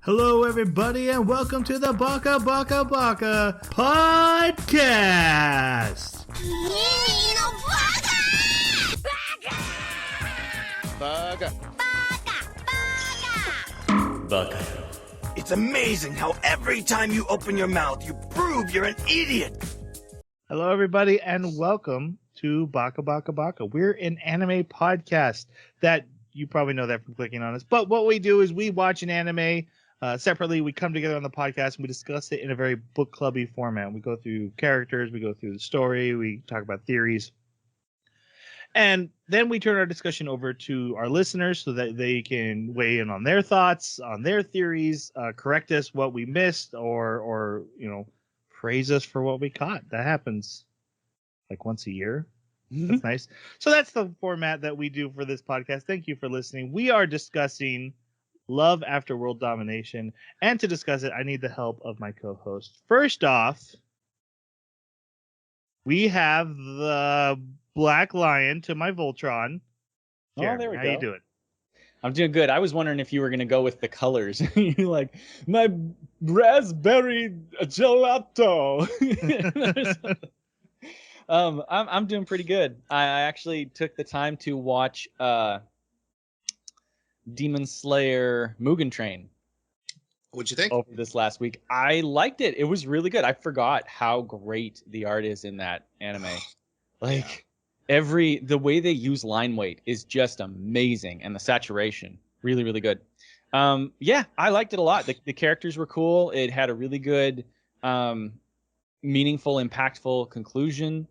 Hello, everybody, and welcome to the Baka podcast. Baka. It's amazing how every time you open your mouth, you prove you're an idiot. Hello, everybody, and welcome to Baka. We're an anime podcast that you probably know that from clicking on us. But what we do is we watch an anime separately. We come together on the podcast and we discuss it in a very book clubby format. We go through characters, we go through the story, we talk about theories. And then we turn our discussion over to our listeners so that they can weigh in on their thoughts, on their theories, correct us what we missed, or praise us for what we caught. That happens like once a year. That's nice. So that's the format that we do for this podcast. Thank you for listening. We are discussing Love After World Domination. And to discuss it, I need the help of my co-host. First off, we have the Black Lion to my Voltron. Jeremy, Oh, there we how go. you doing? I'm doing good. I was wondering if you were going to go with the colors. You're like, my raspberry gelato. I'm doing pretty good. I actually took the time to watch Demon Slayer Mugen Train. What'd you think? Over this last week. I liked it. It was really good. I forgot how great the art is in that anime. Like the way they use line weight is just amazing, and the saturation really, really good. I liked it a lot. The characters were cool. It had a really good, meaningful, impactful conclusion.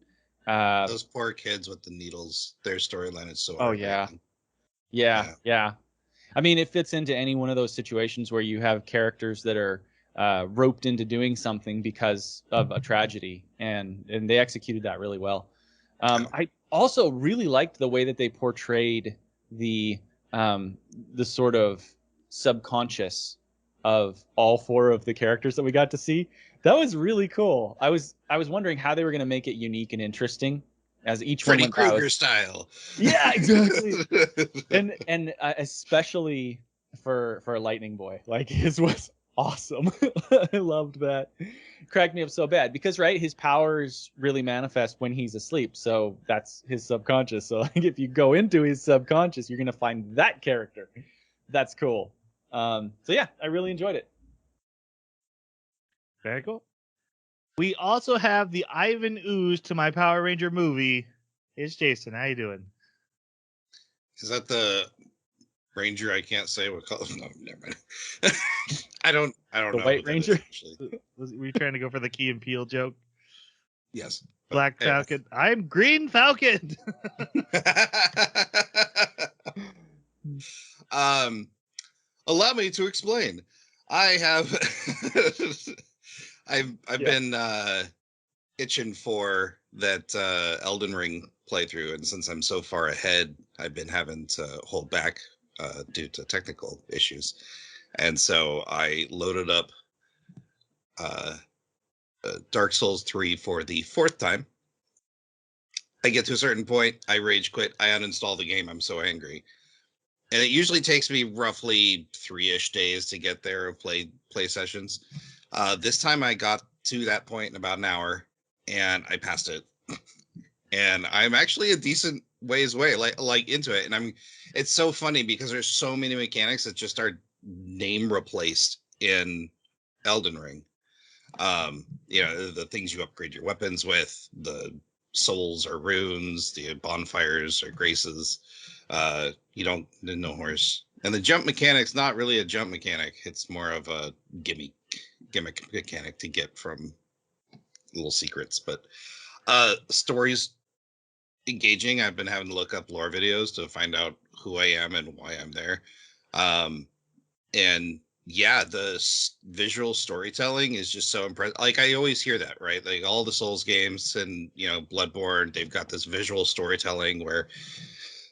Those poor kids with the needles. Their storyline is so. Oh yeah. I mean, it fits into any one of those situations where you have characters that are roped into doing something because of a tragedy, and they executed that really well. I also really liked the way that they portrayed the sort of subconscious of all four of the characters that we got to see. That was really cool. I was wondering how they were going to make it unique and interesting as each Freddy one went Krueger style. Yeah, exactly. and especially for Lightning Boy, like his was awesome. I loved that. Cracked me up so bad because his powers really manifest when he's asleep, so that's his subconscious. So like, if you go into his subconscious, you're gonna find that character. That's cool. I really enjoyed it. Very cool. We also have the Ivan Ooze to my Power Ranger movie. It's Jason. How you doing? Is that the Ranger? I can't say what color. No, never mind. I don't know. The White Ranger. Were you trying to go for the Key and Peele joke? Yes. Black Falcon. I'm Green Falcon. Allow me to explain. I have. I've been itching for that Elden Ring playthrough, and since I'm so far ahead, I've been having to hold back due to technical issues, and so I loaded up Dark Souls 3 for the fourth time. I get to a certain point, I rage quit, I uninstall the game. I'm so angry, and it usually takes me roughly 3-ish days to get there of play sessions. This time I got to that point in about an hour, and I passed it. And I'm actually a decent ways away, like into it. And it's so funny because there's so many mechanics that just are name replaced in Elden Ring. The things you upgrade your weapons with, the souls or runes, the bonfires or graces. No horse. And the jump mechanic's not really a jump mechanic. It's more of a gimmick mechanic to get from little secrets. But stories engaging. I've been having to look up lore videos to find out who I am and why I'm there. The visual storytelling is just so impressive. Like, I always hear that, right? Like all the Souls games and Bloodborne, they've got this visual storytelling where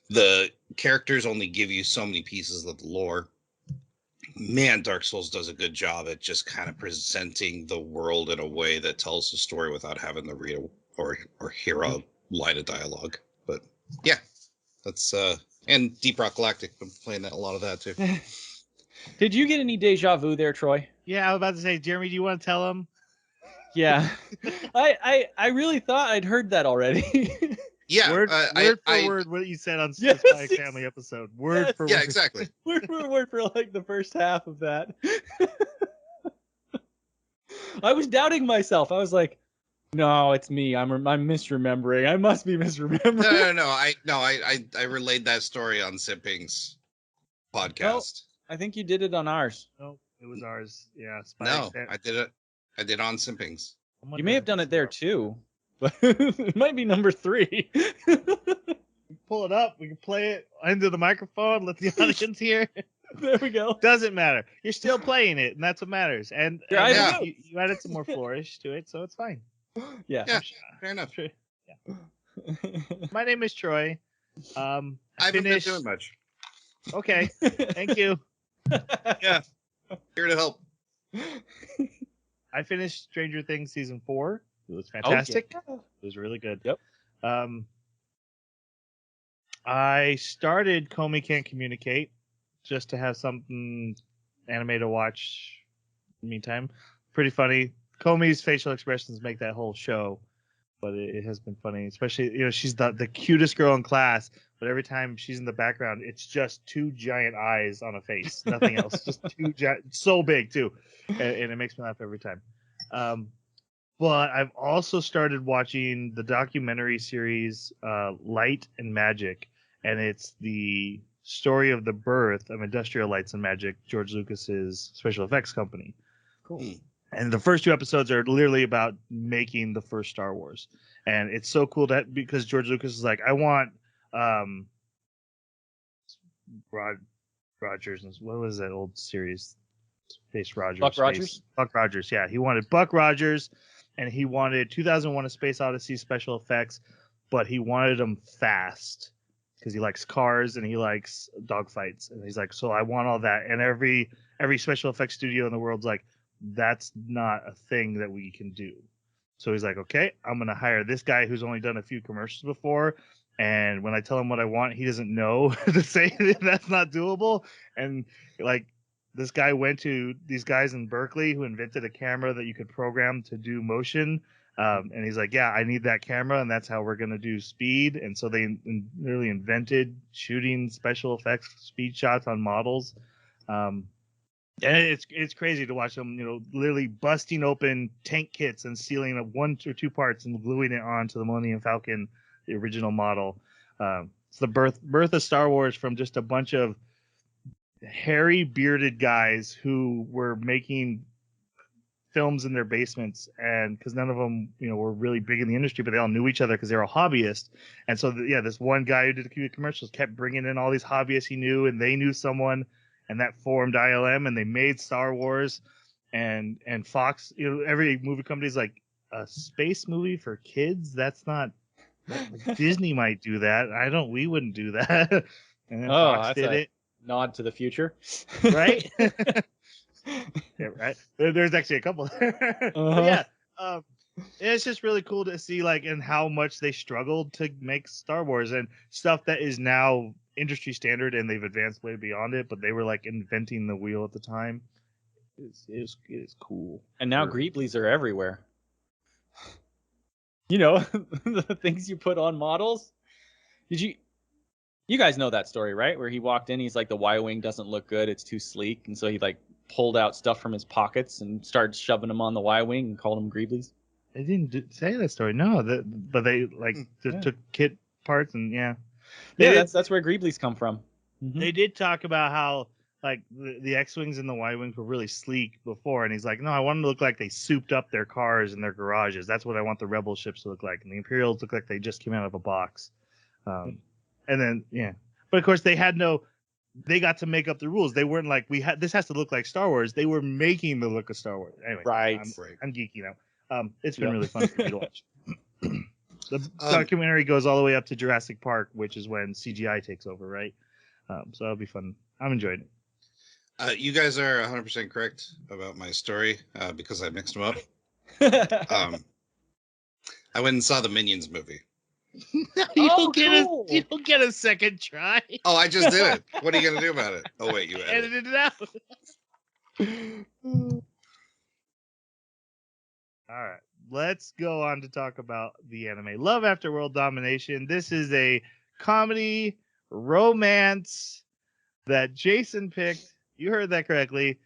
the characters only give you so many pieces of the lore. Man, Dark Souls does a good job at just kind of presenting the world in a way that tells the story without having to read or hear a line of dialogue. But yeah, that's and Deep Rock Galactic. Been playing a lot of that too. Did you get any deja vu there, Troy? Yeah, I was about to say, Jeremy, do you want to tell him? Yeah. I really thought I'd heard that already. Yeah, Word for I word what you said on Yes, the Spy Family episode. Word yes. for yeah, word. exactly. word for word for like the first half of that. I was doubting myself. I was like, no, it's me. I'm misremembering. I must be misremembering. No. I relayed that story on Sipping's podcast. I think you did it on ours. No, it was ours. Yeah, Spy. No, I did it. I did on Simpings. You may have done it there too, but it might be number 3. Pull it up. We can play it into the microphone. Let the audience hear. There we go. Doesn't matter. You're still playing it, and that's what matters. And Yeah. you added some more flourish to it, so it's fine. Yeah. Yeah, fair enough. Sure. Yeah. My name is Troy. I haven't finished. been doing much. Okay. Thank you. Yeah, here to help. I finished Stranger Things season 4. It was fantastic. Oh, yeah. It was really good. Yep. I started Comey Can't Communicate just to have something anime to watch in the meantime. Pretty funny. Comey's facial expressions make that whole show, but it has been funny. Especially, she's the cutest girl in class, but every time she's in the background, it's just 2 giant eyes on a face, nothing else. Just 2 giant, so big too, and it makes me laugh every time. But I've also started watching the documentary series Light and Magic, and it's the story of the birth of Industrial Lights and Magic, George Lucas's special effects company. Cool. And the first 2 episodes are literally about making the first Star Wars, and it's so cool because George Lucas is like, I want Rogers. What was that old series? Space Rogers. Buck Rogers? Buck Rogers. Yeah, he wanted Buck Rogers, and he wanted 2001: A Space Odyssey special effects, but he wanted them fast because he likes cars and he likes dogfights, and he's like, so I want all that. And every special effects studio in the world's like, that's not a thing that we can do. So he's like, okay, I'm gonna hire this guy who's only done a few commercials before, and when I tell him what I want, he doesn't know to say that's not doable. And like, this guy went to these guys in Berkeley who invented a camera that you could program to do motion. And he's like, yeah, I need that camera, and that's how we're going to do speed. And so they literally invented shooting special effects speed shots on models. And it's crazy to watch them, literally busting open tank kits and stealing 1 or 2 parts and gluing it onto the Millennium Falcon, the original model. It's the birth of Star Wars from just a bunch of hairy bearded guys who were making films in their basements, and because none of them were really big in the industry, but they all knew each other because they were all hobbyists. And so this one guy who did the commercials kept bringing in all these hobbyists he knew, and they knew someone, and that formed ILM, and they made Star Wars. And Fox, every movie company's like, a space movie for kids, that's not Disney might do that. We wouldn't do that. And then Fox did it. Nod to the future, right? Yeah, right. There's actually a couple there. Yeah, it's just really cool to see and how much they struggled to make Star Wars and stuff that is now industry standard, and they've advanced way beyond it. But they were inventing the wheel at the time. It is cool. And now Greeblies are everywhere. The things you put on models. You guys know that story, right? Where he walked in, he's like, the Y-wing doesn't look good, it's too sleek, and so he pulled out stuff from his pockets and started shoving them on the Y-wing and called them Greeblies. They didn't say that story, no. But they took kit parts and that's where Greeblies come from. Mm-hmm. They did talk about how the X-wings and the Y-wings were really sleek before, and he's like, no, I want them to look like they souped up their cars in their garages. That's what I want the Rebel ships to look like, and the Imperials look like they just came out of a box. And then, but of course they got to make up the rules. They weren't like, this has to look like Star Wars. They were making the look of Star Wars. Anyway, right. I'm geeky now. It's been really fun for me to watch. The documentary goes all the way up to Jurassic Park, which is when CGI takes over, right? So that'll be fun. I'm enjoying it. You guys are 100% correct about my story because I mixed them up. I went and saw the Minions movie. Cool. You don't get a second try. Oh, I just did it. What are you gonna do about it? Oh wait, you edited. Edited it out. All right, let's go on to talk about the anime Love After World Domination. This is a comedy romance that Jason picked. You heard that correctly.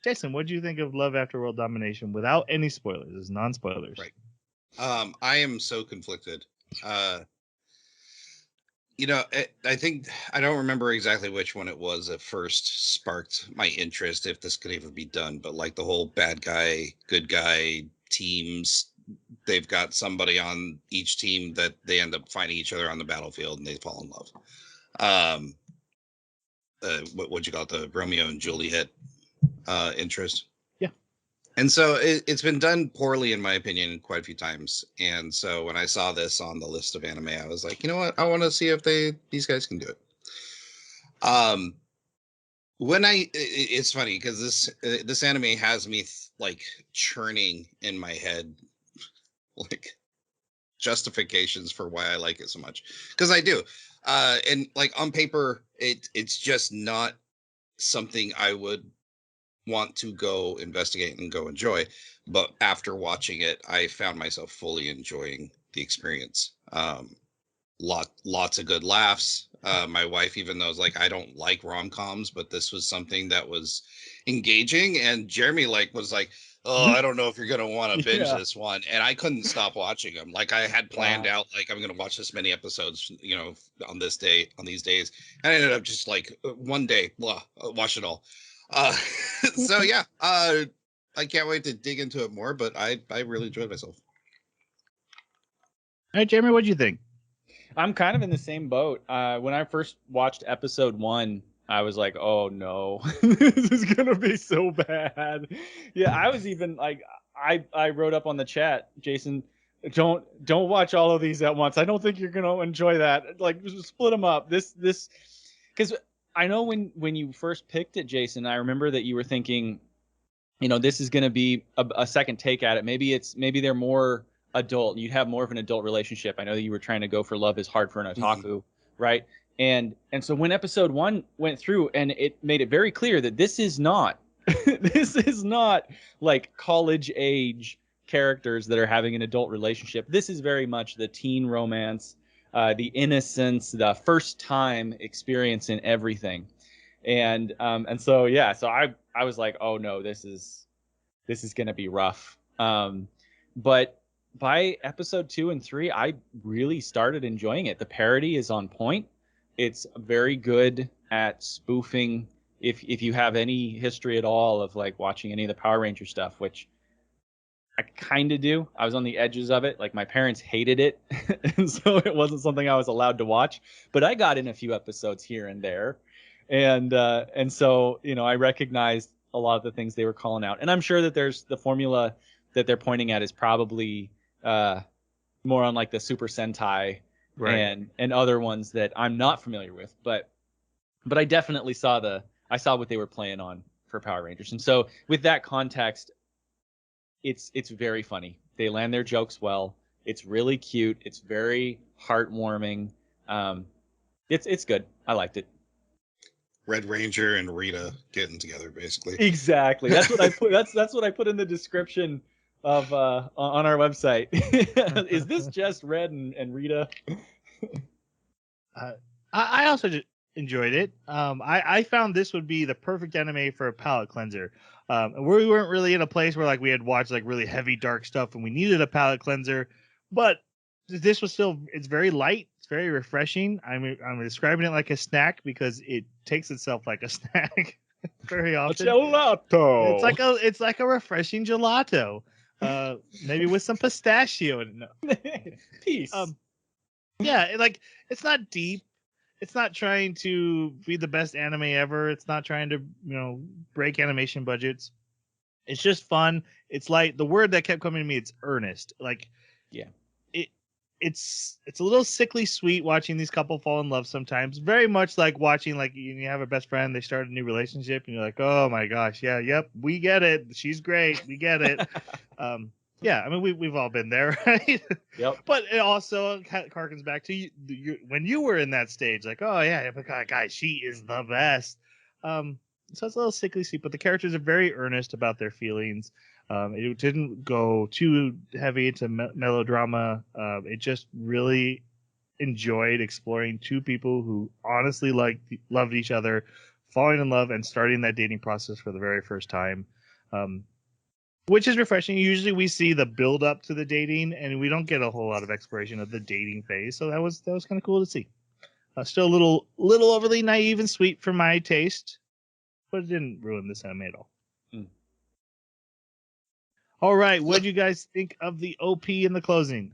Jason, what do you think of Love After World Domination without any spoilers? It's non-spoilers. Right. I am so conflicted. You know, I think I don't remember exactly which one it was that first sparked my interest, if this could even be done. But like the whole bad guy, good guy teams, they've got somebody on each team that they end up finding each other on the battlefield and they fall in love. What'd you call it? The Romeo and Juliet interest. Yeah. And so it's been done poorly, in my opinion, quite a few times. And so when I saw this on the list of anime, I was like, you know what? I want to see if these guys can do it. It's funny because this anime has me like churning in my head, like justifications for why I like it so much, because I do. And like on paper, it's just not something I would want to go investigate and go enjoy, but after watching it I found myself fully enjoying the experience. Lots of good laughs. My wife even knows, like, I don't like rom-coms, but this was something that was engaging, and Jeremy was like, oh, I don't know if you're gonna want to binge this one, and I couldn't stop watching them. Like, I had planned out, like, I'm gonna watch this many episodes, on this day, on these days, and I ended up just like one day watch it all. So yeah, I can't wait to dig into it more, but I really enjoyed myself. All right, Jeremy, what do you think? I'm kind of in the same boat. When I first watched episode 1, I was like, oh no, this is gonna be so bad. Yeah, I was even like, I wrote up on the chat, Jason, don't watch all of these at once. I don't think you're gonna enjoy that. Like, split them up. This because I know when you first picked it, Jason, I remember that you were thinking, this is gonna be a second take at it. Maybe they're more adult. You'd have more of an adult relationship. I know that you were trying to go for Love is Hard for an Otaku, right? And so when episode 1 went through, and it made it very clear that this is not like college age characters that are having an adult relationship. This is very much the teen romance, the innocence, the first time experience in everything. And so yeah, so I was like, oh no, this is gonna be rough. But by episode 2 and 3, I really started enjoying it. The parody is on point. It's very good at spoofing. If you have any history at all of like watching any of the Power Ranger stuff, which I kind of do. I was on the edges of it. Like, my parents hated it, and so it wasn't something I was allowed to watch. But I got in a few episodes here and there, and so I recognized a lot of the things they were calling out. And I'm sure that there's the formula that they're pointing at is probably more on like the Super Sentai, right, and other ones that I'm not familiar with, but I definitely saw what they were playing on for Power Rangers. And so with that context, it's very funny. They land their jokes well. It's really cute. It's very heartwarming. It's good. I liked it. Red Ranger and Rita getting together, basically. Exactly. That's what I put. That's what I put in the description of on our website. Is this just Red and Rita? I also just enjoyed it. I found this would be the perfect anime for a palate cleanser. We weren't really in a place where like we had watched like really heavy dark stuff and we needed a palate cleanser, but this was still, it's very light. It's very refreshing. I'm describing it like a snack because it takes itself like a snack very often. A gelato. It's like a refreshing gelato. Maybe with some pistachio in it. Peace. Yeah, it's not deep. It's not trying to be the best anime ever. It's not trying to, break animation budgets. It's just fun. It's like the word that kept coming to me. It's earnest. Like, yeah, it's a little sickly sweet watching these couple fall in love sometimes. Very much like watching, like, you have a best friend, they start a new relationship, and you're like, oh my gosh, yeah, yep, we get it. She's great. We get it. Yeah, I mean we've all been there, right? Yep. But it also harkens back to when you were in that stage, like, oh yeah, but guys, she is the best. So it's a little sickly sweet, but the characters are very earnest about their feelings. It didn't go too heavy into melodrama. It just really enjoyed exploring two people who honestly loved each other, falling in love, and starting that dating process for the very first time. Which is refreshing. Usually we see the build up to the dating, and we don't get a whole lot of exploration of the dating phase. So that was kind of cool to see. Still a little overly naive and sweet for my taste, but it didn't ruin this anime at all. Mm. All right, what do you guys think of the OP in the closing?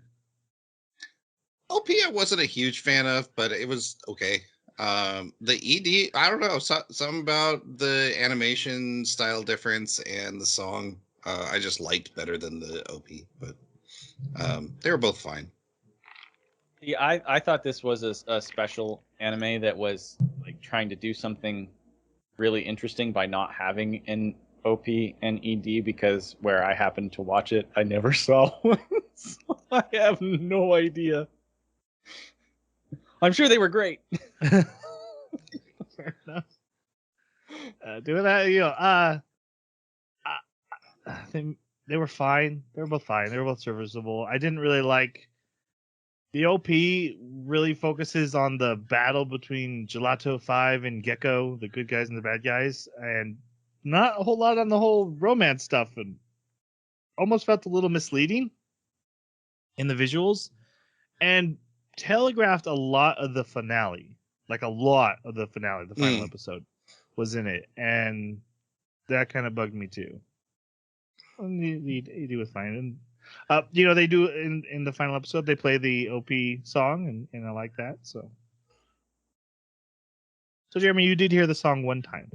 OP I wasn't a huge fan of, but it was okay. The ED, I don't know, something about the animation style difference and the song I just liked better than the OP, but they were both fine. Yeah, I thought this was a special anime that was like trying to do something really interesting by not having an OP and ED, because where I happened to watch it, I never saw one. So I have no idea. I'm sure they were great. Fair enough. Doing that, they were fine. They were both fine. They were both serviceable. I didn't really like the OP. Really focuses on the battle between Gelato 5 and Gecko, the good guys and the bad guys, and not a whole lot on the whole romance stuff, and almost felt a little misleading in the visuals, and telegraphed a lot of the finale. Like a lot of the finale, the final episode was in it, and that kind of bugged me too. And the was fine, and they do in the final episode. They play the OP song, and I like that. So Jeremy, you did hear the song one time.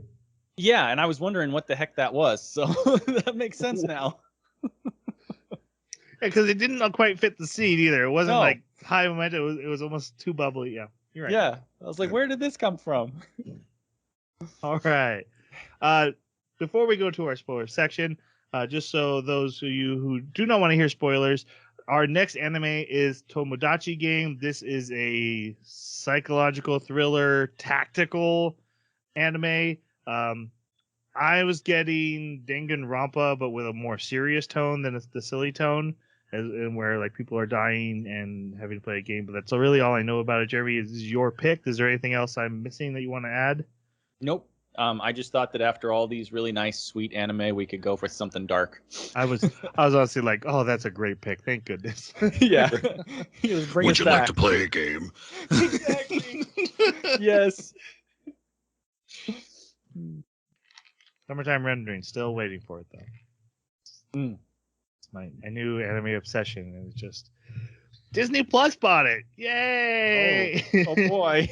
Yeah, and I was wondering what the heck that was. So that makes sense now. Yeah, because it didn't quite fit the scene either. It wasn't No. like high momentum. It was almost too bubbly. Yeah, you're right. Yeah, I was like, where did this come from? All right. Before we go to our spoiler section, just so those of you who do not want to hear spoilers, our next anime is Tomodachi Game. This is a psychological thriller tactical anime. I was getting Danganronpa, but with a more serious tone than the silly tone, and where like people are dying and having to play a game. But that's really all I know about it. Jeremy, is your pick? Is there anything else I'm missing that you want to add? Nope. I just thought that after all these really nice, sweet anime, we could go for something dark. I was honestly like, oh, that's a great pick. Thank goodness. Yeah. Would you like to play a game? Exactly. Yes. Summertime rendering, still waiting for it though. It's my new anime obsession, and it's just Disney Plus bought it. Yay! Oh boy.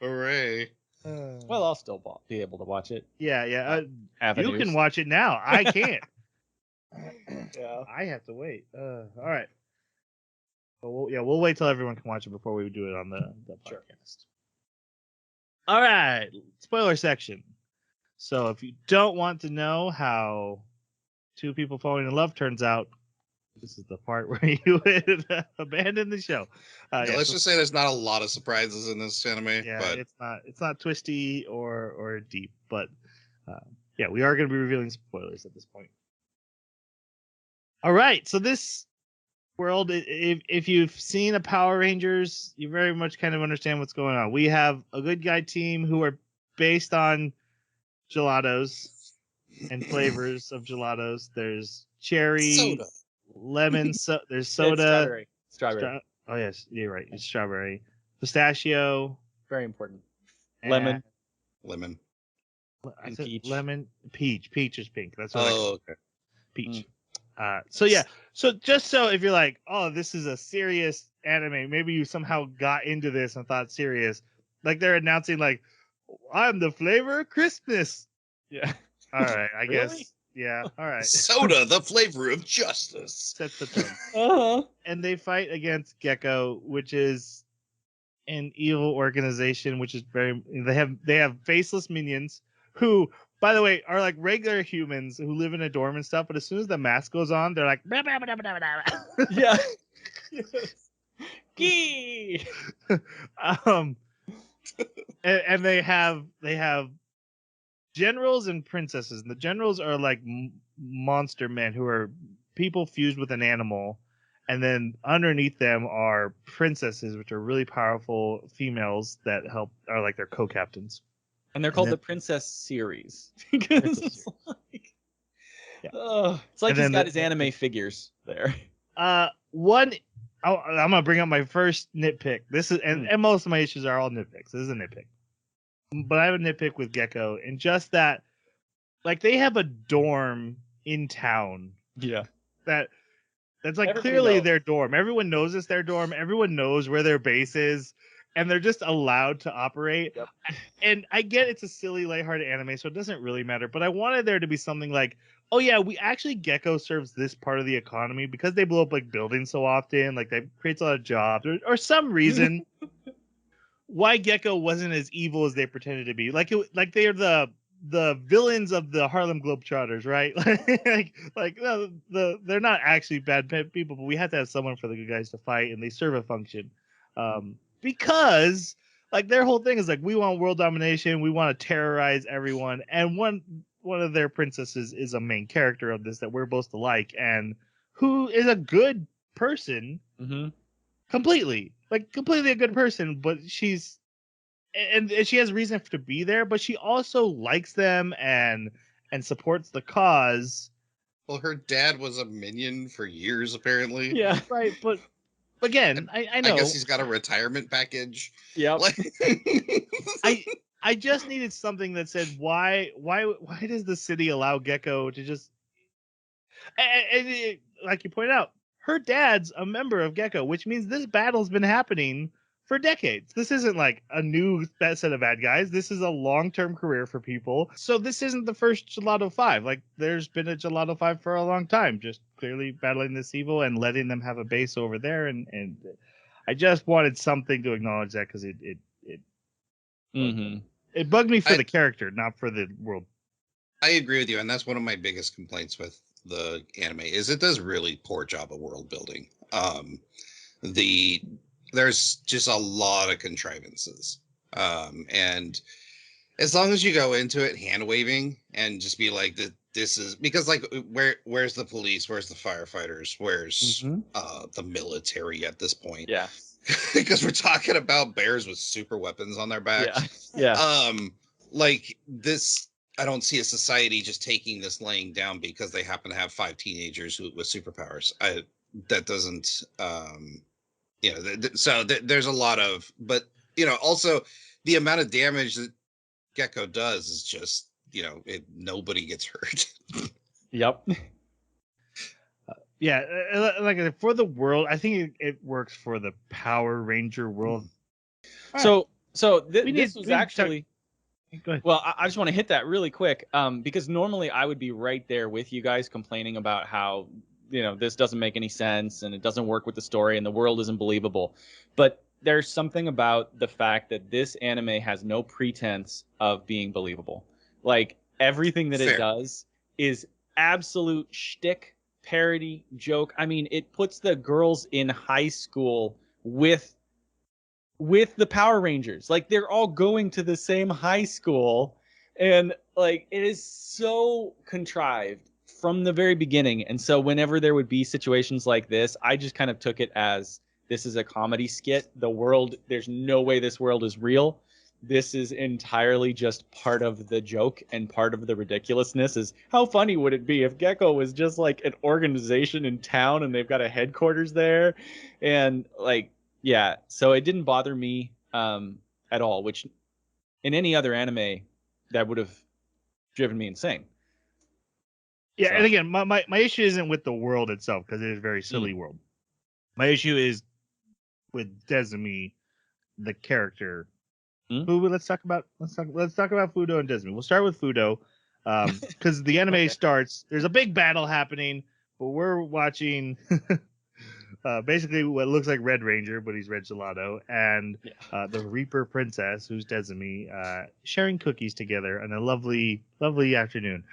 Hooray! Well, I'll still be able to watch it. Yeah. Avenues. You can watch it now. I can't. Yeah. I have to wait. All right. Well, we'll wait till everyone can watch it before we do it on the podcast. Sure. All right, spoiler section. So if you don't want to know how two people falling in love turns out, this is the part where you would abandon the show. Let's just say there's not a lot of surprises in this anime. Yeah, but it's not twisty or deep, but yeah, we are going to be revealing spoilers at this point. All right, so this world, if you've seen a Power Rangers, you very much kind of understand what's going on. We have a good guy team who are based on gelatos and flavors of gelatos. There's cherry, soda. Lemon, there's soda, strawberry. Oh yes, you're right. It's strawberry, pistachio, Very important. and Lemon. I And said peach. lemon, peach. Peach is pink. That's what I Oh, okay. peach. So yeah, so just so if you're like, oh, this is a serious anime, maybe you somehow got into this and thought serious, like they're announcing like, I'm the flavor of Christmas. Yeah. All right, I Really? guess. Yeah. All right. Soda, the flavor of justice. Sets the tone. Uh-huh. And they fight against Gecko, which is an evil organization, which is they have faceless minions who by the way, are like regular humans who live in a dorm and stuff, but as soon as the mask goes on, they're like, "Blah, blah, blah, blah, blah, blah." Yeah. Gee. um, and they have generals and princesses. And the generals are like monster men who are people fused with an animal, and then underneath them are princesses, which are really powerful females that are like their co-captains. And they're called the Princess Series because it's like, it's like he's got his anime figures there. I'm gonna bring up my first nitpick. This is and most of my issues are all nitpicks. This is a nitpick, but I have a nitpick with Gecko, and just that, like they have a dorm in town. Yeah, that's like Everybody clearly knows. their dorm. Everyone knows it's their dorm. Everyone knows where their base is, and they're just allowed to operate. Yep. And I get it's a silly, lighthearted anime, so it doesn't really matter. But I wanted there to be something like, oh yeah, we actually Gecko serves this part of the economy because they blow up like buildings so often, like that creates a lot of jobs, or some reason why Gecko wasn't as evil as they pretended to be. Like they're the villains of the Harlem Globetrotters, right? They're not actually bad people, but we have to have someone for the good guys to fight, and they serve a function. Because like their whole thing is like, we want world domination, we want to terrorize everyone, and one of their princesses is a main character of this that we're supposed to like, and who is a good person, completely a good person, but she's and she has reason to be there, but she also likes them and supports the cause. Well, her dad was a minion for years, apparently. Yeah, right. But again, I know. I guess he's got a retirement package. Yep. I just needed something that said why does the city allow Gecko to just and like you pointed out, her dad's a member of Gecko, which means this battle's been happening for decades. This isn't like a new set of bad guys. This is a long-term career for people. So this isn't the first Gelato 5. Like there's been a Gelato 5 for a long time, just clearly battling this evil and letting them have a base over there. And I just wanted something to acknowledge that because it bugged me for the character, not for the world. I agree with you, and that's one of my biggest complaints with the anime is it does really poor job of world building. There's just a lot of contrivances, and as long as you go into it hand waving and just be like, this is because like where's the police, where's the firefighters, where's the military at this point? Yeah. Because we're talking about bears with super weapons on their backs. Yeah. Like this, I don't see a society just taking this laying down because they happen to have 5 teenagers with superpowers. That doesn't, so there's a lot of, but also the amount of damage that Gecko does is just, nobody gets hurt. Yep. Yeah, like for the world, I think it works for the Power Ranger world. So this was actually. Go ahead. Well, I just want to hit that really quick, because normally I would be right there with you guys complaining about how this doesn't make any sense and it doesn't work with the story and the world isn't believable. But there's something about the fact that this anime has no pretense of being believable. Like everything that it does is absolute shtick, parody, joke. I mean, it puts the girls in high school with the Power Rangers. Like they're all going to the same high school, and like it is so contrived from the very beginning. And so whenever there would be situations like this, I just kind of took it as this is a comedy skit. The world, there's no way this world is real. This is entirely just part of the joke and part of the ridiculousness. Is how funny would it be if Gecko was just like an organization in town and they've got a headquarters there, and like, yeah. So it didn't bother me at all, which in any other anime that would have driven me insane. Yeah, So. and again, my issue isn't with the world itself because it is a very silly world. My issue is with Desumi, the character. Who let's talk about Fudo and Desumi. We'll start with Fudo, because the anime starts. There's a big battle happening, but we're watching basically what looks like Red Ranger, but he's Red Gelato, and the Reaper Princess, who's Desumi, sharing cookies together on a lovely, lovely afternoon.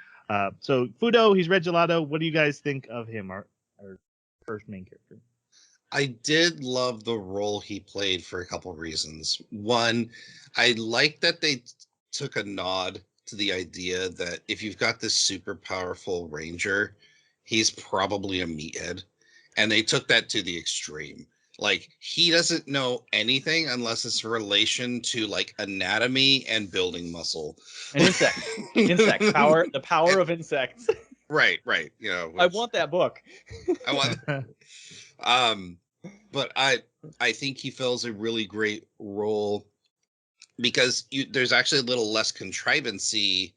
So Fudo, he's Red Gelato. What do you guys think of him, our first main character? I did love the role he played for a couple reasons. One, I like that they took a nod to the idea that if you've got this super powerful ranger, he's probably a meathead. And they took that to the extreme. Like, he doesn't know anything unless it's in relation to like anatomy and building muscle. And insects. The power of insects. Right. You know, I want that book. I want but I think he fills a really great role because there's actually a little less contrivancy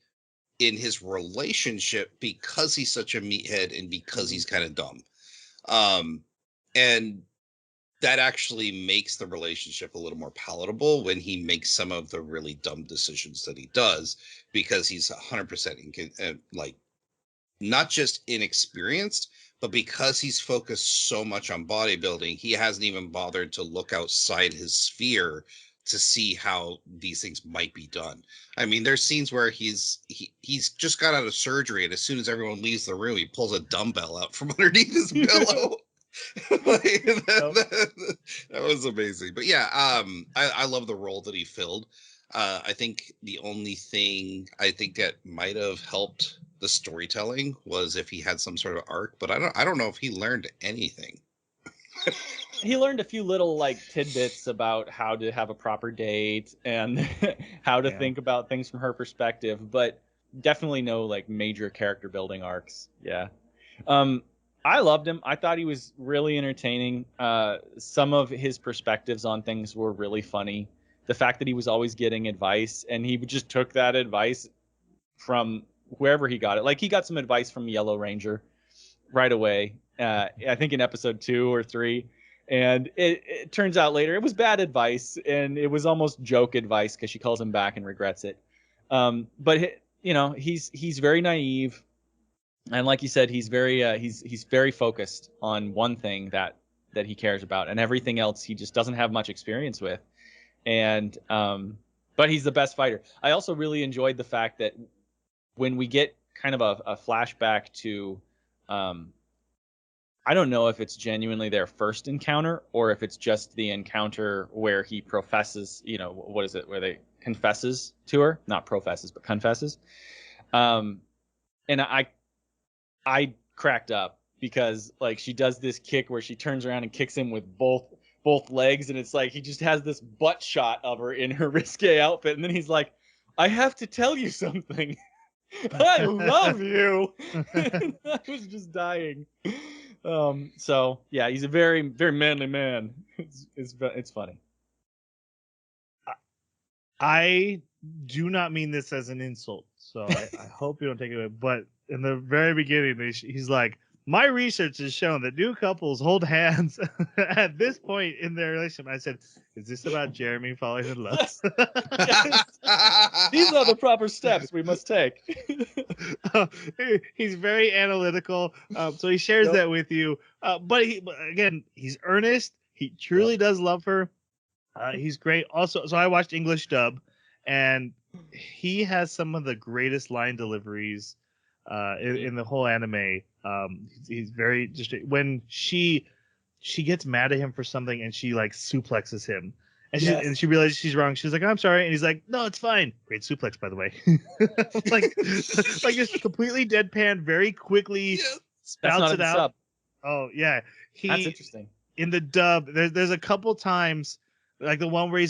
in his relationship because he's such a meathead and because he's kind of dumb. And that actually makes the relationship a little more palatable when he makes some of the really dumb decisions that he does, because he's 100% like not just inexperienced, but because he's focused so much on bodybuilding, he hasn't even bothered to look outside his sphere to see how these things might be done. I mean, there's scenes where he's just got out of surgery, and as soon as everyone leaves the room, he pulls a dumbbell out from underneath his pillow. That was amazing. But yeah, I love the role that he filled. I think the only thing I think that might have helped the storytelling was if he had some sort of arc, but I don't know if he learned anything. He learned a few little like tidbits about how to have a proper date and how to think about things from her perspective, but definitely no like major character building arcs. Yeah. I loved him. I thought he was really entertaining. Some of his perspectives on things were really funny. The fact that he was always getting advice and he just took that advice from wherever he got it. Like, he got some advice from Yellow Ranger right away. I think in episode 2 or 3. And it turns out later it was bad advice, and it was almost joke advice because she calls him back and regrets it. But you know, he's very naive, and like you said, he's very focused on one thing that he cares about, and everything else he just doesn't have much experience with. And but he's the best fighter. I also really enjoyed the fact that when we get kind of a flashback to I don't know if it's genuinely their first encounter or if it's just the encounter where he professes, you know, what is it, where they confesses to her, not professes, but confesses. And I cracked up because like she does this kick where she turns around and kicks him with both legs, and it's like he just has this butt shot of her in her risque outfit, and then he's like, I have to tell you something. I love you. I was just dying. So yeah, he's a very, very manly man. It's funny. I do not mean this as an insult, so I hope you don't take it away. But in the very beginning, he's like, my research has shown that new couples hold hands at this point in their relationship. I said, is this about Jeremy falling in love? These are the proper steps we must take. He's very analytical, so he shares that with you. But again, he's earnest. He truly does love her. He's great. Also, so I watched English dub, and he has some of the greatest line deliveries in the whole anime. He's very just when she gets mad at him for something and she like suplexes him, and she realizes she's wrong. She's like, I'm sorry, and he's like, no, it's fine. Great suplex, by the way. like just completely deadpan, very quickly spouts it out. Sub. Oh yeah, that's interesting. In the dub, there's a couple times, like the one where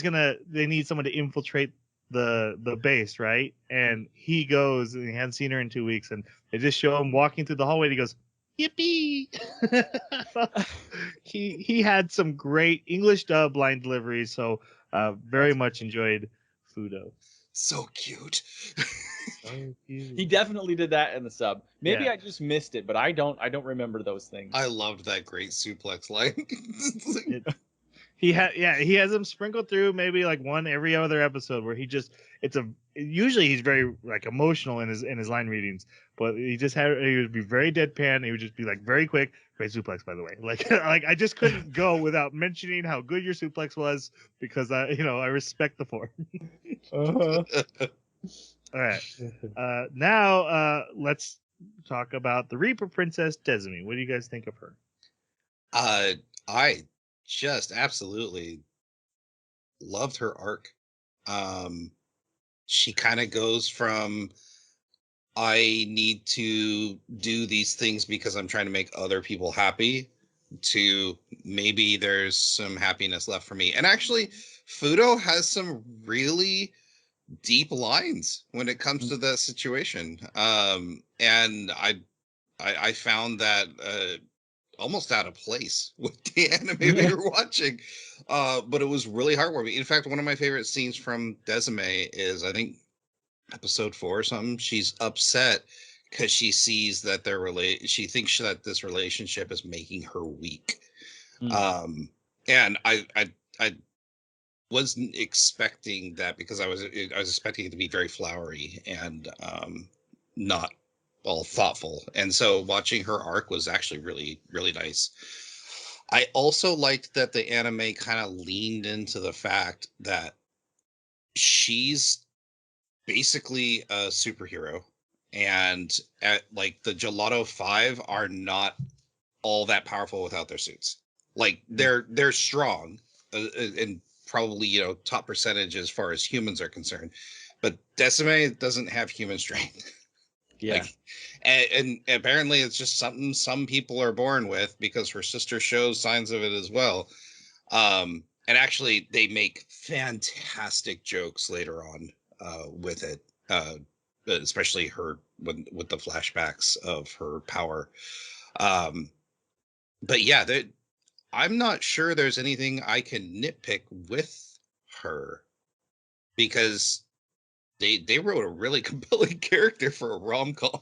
they need someone to infiltrate the base, right? And he goes, and he hadn't seen her in 2 weeks, and they just show him walking through the hallway, and he goes, yippee. he had some great English dub line deliveries, so very much enjoyed Fudo. So cute. He definitely did that in the sub. Maybe I just missed it, but I don't remember those things. I loved that great suplex line. He has them sprinkled through maybe like one every other episode where it's usually he's very like emotional in his line readings, but he would be very deadpan. He would just be like very quick. Great suplex, by the way. Like like I just couldn't go without mentioning how good your suplex was because I respect the form. Uh-huh. All right. Now let's talk about the Reaper Princess Desmi. What do you guys think of her? I just absolutely loved her arc. She kind of goes from I need to do these things because I'm trying to make other people happy to maybe there's some happiness left for me. And actually, Fudo has some really deep lines when it comes to that situation. And I found that almost out of place with the anime we were watching. But it was really heartwarming. In fact, one of my favorite scenes from Desime is, I think, episode 4 or something. She's upset because she sees that she thinks that this relationship is making her weak. And I wasn't expecting that because I was expecting it to be very flowery and not all thoughtful. And so watching her arc was actually really, really nice. I also liked that the anime kind of leaned into the fact that she's basically a superhero, and like the Gelato 5 are not all that powerful without their suits. Like they're strong and probably top percentage as far as humans are concerned, but Decime doesn't have human strength. Yeah. Like, and apparently it's just something some people are born with because her sister shows signs of it as well. And actually, they make fantastic jokes later on with it, especially her with the flashbacks of her power. But yeah, I'm not sure there's anything I can nitpick with her because they wrote a really compelling character for a rom-com.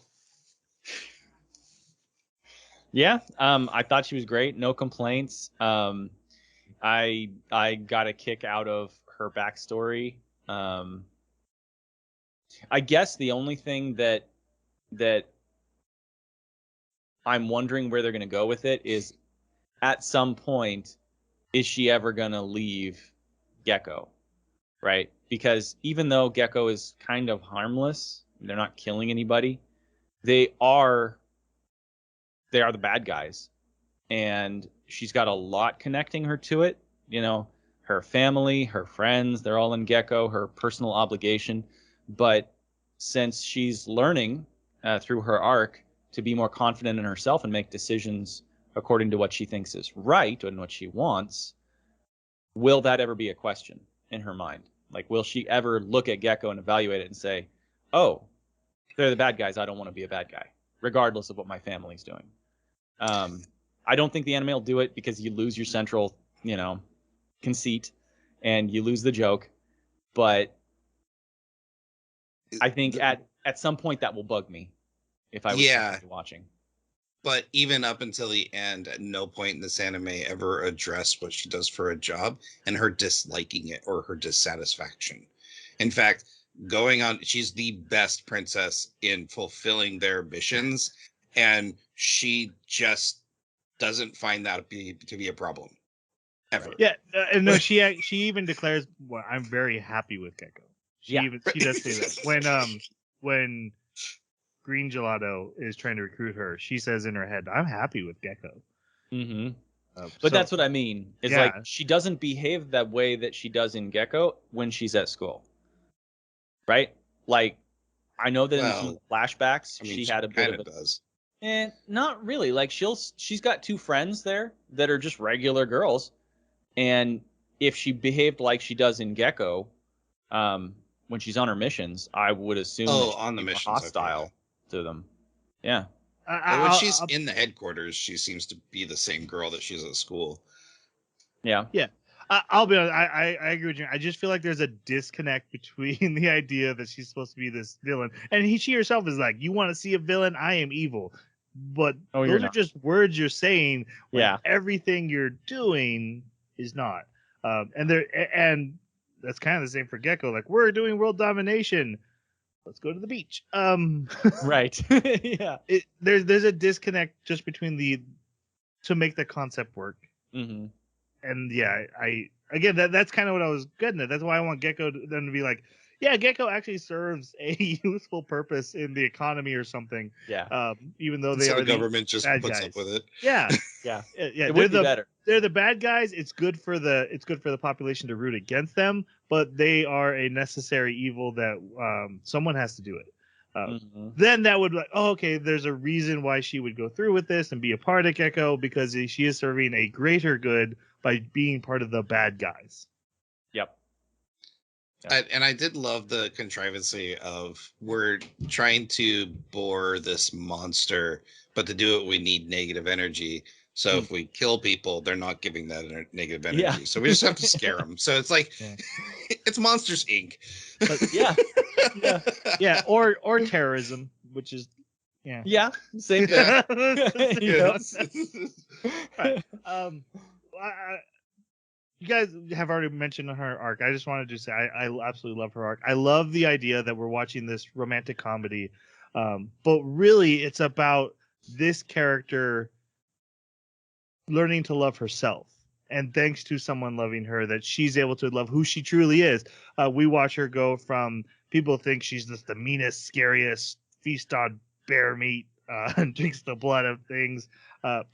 Yeah, I thought she was great. No complaints. I got a kick out of her backstory. I guess the only thing that I'm wondering where they're going to go with it is, at some point, is she ever going to leave Gecko, right? Because even though Gecko is kind of harmless, they're not killing anybody. They are the bad guys, and she's got a lot connecting her to it. Her family, her friends, they're all in Gecko, her personal obligation. But since she's learning through her arc to be more confident in herself and make decisions according to what she thinks is right and what she wants, will that ever be a question in her mind? Like, will she ever look at Gecko and evaluate it and say, oh, they're the bad guys, I don't want to be a bad guy, regardless of what my family's doing? I don't think the anime will do it because you lose your central, conceit and you lose the joke. But I think at some point that will bug me if I was watching. But even up until the end, at no point in this anime ever addressed what she does for a job and her disliking it or her dissatisfaction. In fact, she's the best princess in fulfilling their missions, and she just doesn't find that to be a problem ever. Yeah, and no, she even declares, "Well, I'm very happy with Gecko." She does say that when Green Gelato is trying to recruit her, she says in her head, "I'm happy with Gecko." Mm-hmm. But that's what I mean. It's like she doesn't behave that way that she does in Gecko when she's at school, right? Like, I know that in some of the flashbacks, she had a bit of a... does. And not really. Like, she's got 2 friends there that are just regular girls, and if she behaved like she does in Gecko, when she's on her missions, I would assume that on the she'd be missions, hostile to them. Yeah. When she's in the headquarters, she seems to be the same girl that she's at school. Yeah. Yeah. I'll be honest. I agree with you. I just feel like there's a disconnect between the idea that she's supposed to be this villain, and she herself is like, "You want to see a villain? I am evil." But those are just words you're saying. When everything you're doing is not. And that's kind of the same for Gecko. Like, we're doing world domination. Let's go to the beach. Right. Yeah. There's a disconnect just between to make the concept work. Mm-hmm. And yeah, I again that's kind of what I was getting at. That's why I want Gecko them to be like, yeah, Gecko actually serves a useful purpose in the economy or something. Yeah. Even though they So are the government just bad puts guys. up with it. Yeah. Yeah. Yeah. It would be better. They're the bad guys. It's good for the population to root against them, but they are a necessary evil that someone has to do it. Then that would be like, oh, okay, there's a reason why she would go through with this and be a part of Gecko, because she is serving a greater good by being part of the bad guys. Yep. And I did love the contrivancy of, we're trying to bore this monster, but to do it we need negative energy. So if we kill people, they're not giving that negative energy. Yeah. So we just have to scare them. So it's like, it's Monsters Inc. But yeah. Yeah, or terrorism, which is Same thing. Yes. Right. You guys have already mentioned her arc. I just wanted to say I absolutely love her arc. I love the idea that we're watching this romantic comedy, but really it's about this character learning to love herself. And thanks to someone loving her, that she's able to love who she truly is. We watch her go from people think she's just the meanest, scariest, feast on bear meat, drinks the blood of things,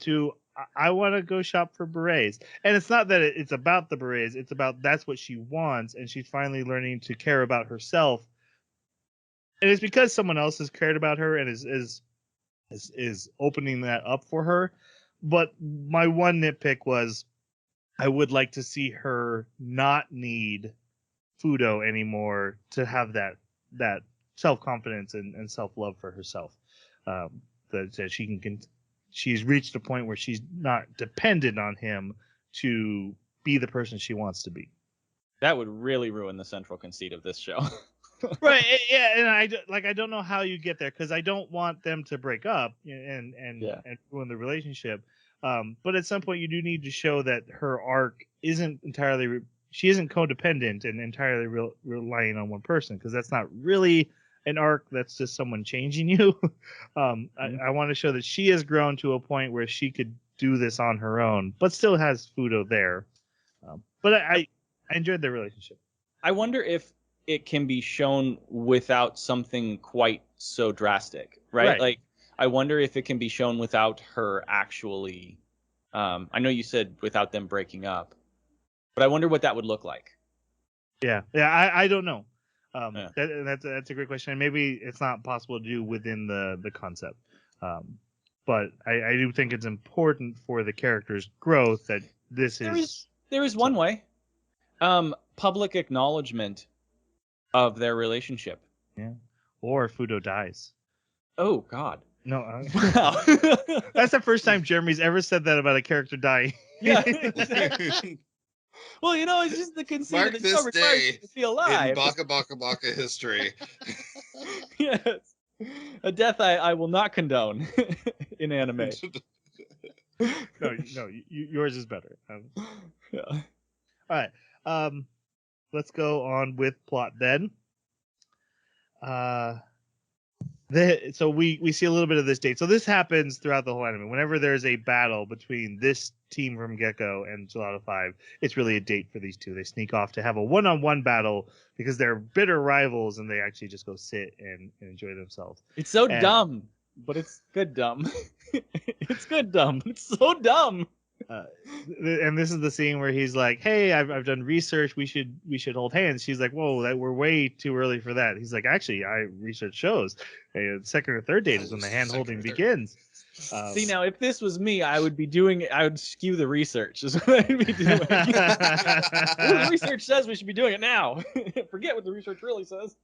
to I want to go shop for berets. And it's not that it's about the berets. It's about that's what she wants. And she's finally learning to care about herself. And it's because someone else has cared about her and is opening that up for her. But my one nitpick was, I would like to see her not need Fudo anymore to have that self-confidence and self-love for herself. That she can she's reached a point where she's not dependent on him to be the person she wants to be. That would really ruin the central conceit of this show. Right. Yeah. And I don't know how you get there, because I don't want them to break up and ruin the relationship. But at some point you do need to show that her arc isn't entirely, she isn't codependent and entirely relying on one person, because that's not really an arc. That's just someone changing you. I want to show that she has grown to a point where she could do this on her own, but still has Fudo there. But I enjoyed their relationship. I wonder if it can be shown without something quite so drastic, right? Like, I wonder if it can be shown without her actually, I know you said without them breaking up, but I wonder what that would look like. Yeah. I don't know. That's a great question. And maybe it's not possible to do within the concept. But I do think it's important for the character's growth that there is one way. Public acknowledgement of their relationship. Yeah. Or Fudo dies. Oh God. No. Wow. That's the first time Jeremy's ever said that about a character dying. Yeah. Exactly. Well, it's just the conceit Mark of the show this day to feel alive. in Baka Baka Baka history. Yes. A death I will not condone in anime. No, yours is better. Yeah. All right. Let's go on with plot then. So we see a little bit of this date. So this happens throughout the whole anime. Whenever there's a battle between this team from Gecko and Gelato 5, it's really a date for these two. They sneak off to have a one-on-one battle because they're bitter rivals, and they actually just go sit and enjoy themselves. It's so dumb, but it's good dumb. It's good dumb. It's so dumb. And this is the scene where he's like, "Hey, I've done research. We should hold hands." She's like, "Whoa, we're way too early for that." He's like, "Actually, research shows second or third date is when the hand holding begins." See, now if this was me, I would skew the research. Is what I'd be doing. The research says we should be doing it now. Forget what the research really says.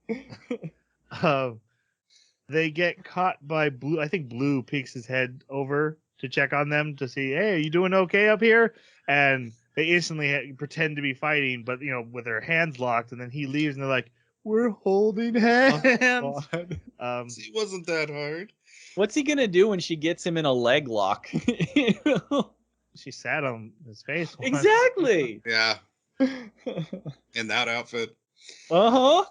They get caught by Blue. I think Blue peeks his head over to check on them to see, hey, are you doing okay up here? And they instantly pretend to be fighting, but with their hands locked. And then he leaves, and they're like, "We're holding hands." It wasn't that hard. What's he gonna do when she gets him in a leg lock? She sat on his face once. Exactly. Yeah. In that outfit. Uh-huh.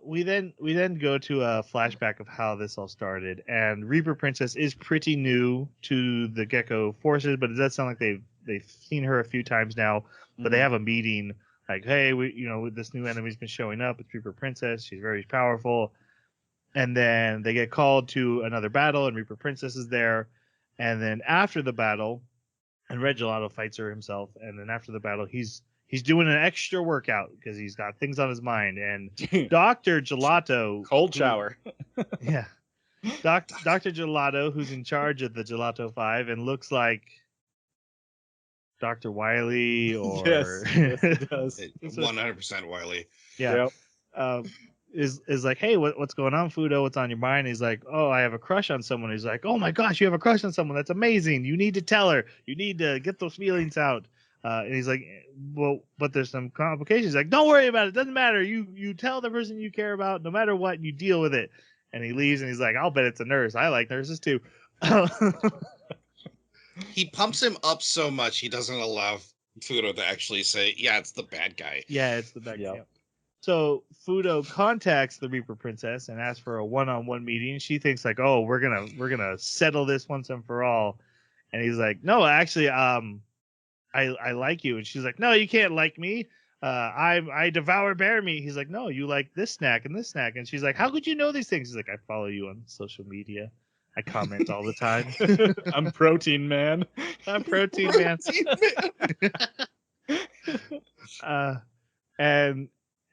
We then go to a flashback of how this all started, and Reaper Princess is pretty new to the Gecko forces, but it does sound like they've seen her a few times now. But they have a meeting, like, hey, this new enemy's been showing up. It's Reaper Princess. She's very powerful. And then they get called to another battle, and Reaper Princess is there. And then after the battle, and Red Gelato fights her himself. And then after the battle, he's doing an extra workout because he's got things on his mind. And Dr. Gelato, Cold shower. yeah, Dr. Gelato, who's in charge of the Gelato 5 and looks like Dr. Wily or yes, it does. 100% Wiley. Yeah. Yep. Is like, hey, what's going on, Fudo? What's on your mind? He's like, oh, I have a crush on someone. He's like, oh my gosh, you have a crush on someone. That's amazing. You need to tell her. You need to get those feelings out. And he's like, well, but there's some complications. He's like, don't worry about it. Doesn't matter. You tell the person you care about, no matter what, you deal with it. And he leaves, and he's like, I'll bet it's a nurse. I like nurses too. He pumps him up so much he doesn't allow Fudo to actually say, yeah, it's the bad guy. Yeah, it's the bad guy. Yep. Yep. So Fudo contacts the Reaper Princess and asks for a one-on-one meeting. She thinks like, oh, we're gonna settle this once and for all. And he's like, no, actually, I like you. And she's like, no, you can't like me. I devour bear meat. He's like, no, you like this snack and this snack. And she's like, how could you know these things? He's like, I follow you on social media. I comment all the time. I'm protein man. I'm protein man.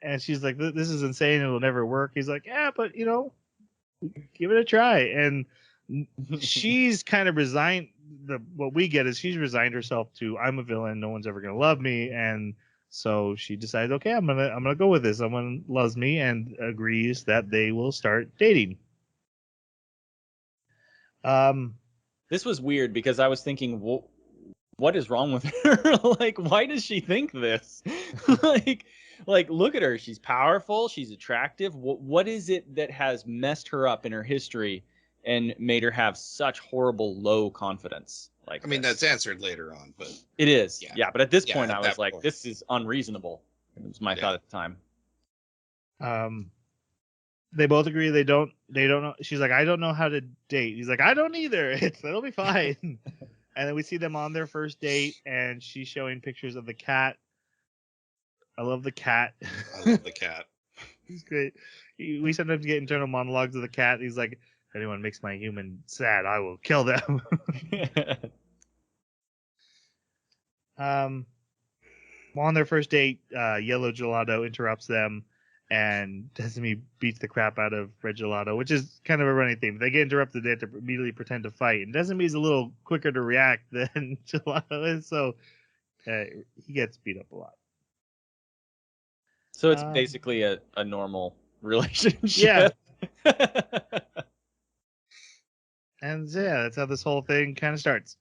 And she's like, this is insane. It'll never work. He's like, yeah, but give it a try. And she's kind of resigned. What we get is she's resigned herself to, I'm a villain. No one's ever going to love me. And so she decides, okay, I'm going to go with this. Someone loves me and agrees that they will start dating. This was weird because I was thinking, what is wrong with her? Like, why does she think this? like, look at her. She's powerful. She's attractive. What is it that has messed her up in her history and made her have such horrible low confidence? Like, I mean, that's answered later on, but it is. Yeah, but at this point, I was like, point. this is unreasonable. It was my thought at the time. They both agree they don't know. She's like, I don't know how to date. He's like, I don't either. It'll be fine. And then we see them on their first date, and she's showing pictures of the cat. I love the cat. I love the cat. He's great. We sometimes get internal monologues of the cat. He's like, if anyone makes my human sad, I will kill them. On their first date, Yellow Gelato interrupts them, and Desmi beats the crap out of Red Gelato, which is kind of a running theme. If they get interrupted, they have to immediately pretend to fight. And Desmi's a little quicker to react than Gelato is, so he gets beat up a lot. So it's basically a normal relationship. Yeah. And yeah, that's how this whole thing kind of starts.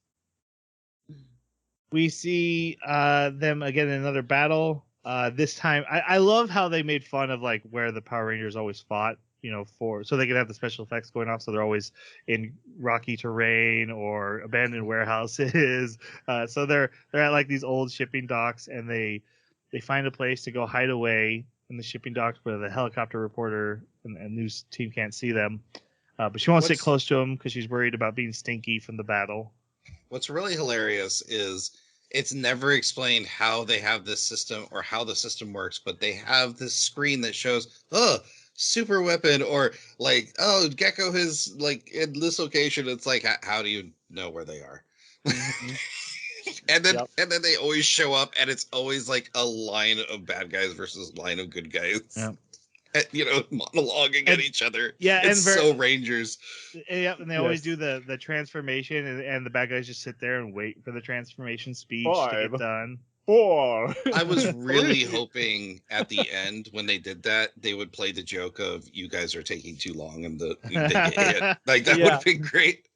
We see them again in another battle. This time, I love how they made fun of like where the Power Rangers always fought, so they could have the special effects going off. So they're always in rocky terrain or abandoned warehouses. So they're at like these old shipping docks, and they find a place to go hide away in the shipping docks where the helicopter reporter and news team can't see them. But she won't sit close to them because she's worried about being stinky from the battle. What's really hilarious is it's never explained how they have this system or how the system works, but they have this screen that shows, super weapon, or like, Gecko is like in this location. It's like, how do you know where they are? Mm-hmm. and then they always show up, and it's always like a line of bad guys versus a line of good guys. Yeah. Monologuing at each other. Yeah, it's so Rangers. Yeah, and they always do the transformation, and the bad guys just sit there and wait for the transformation speech to get done. 4. I was really hoping at the end when they did that, they would play the joke of "you guys are taking too long" and they get hit. Like that would have been great.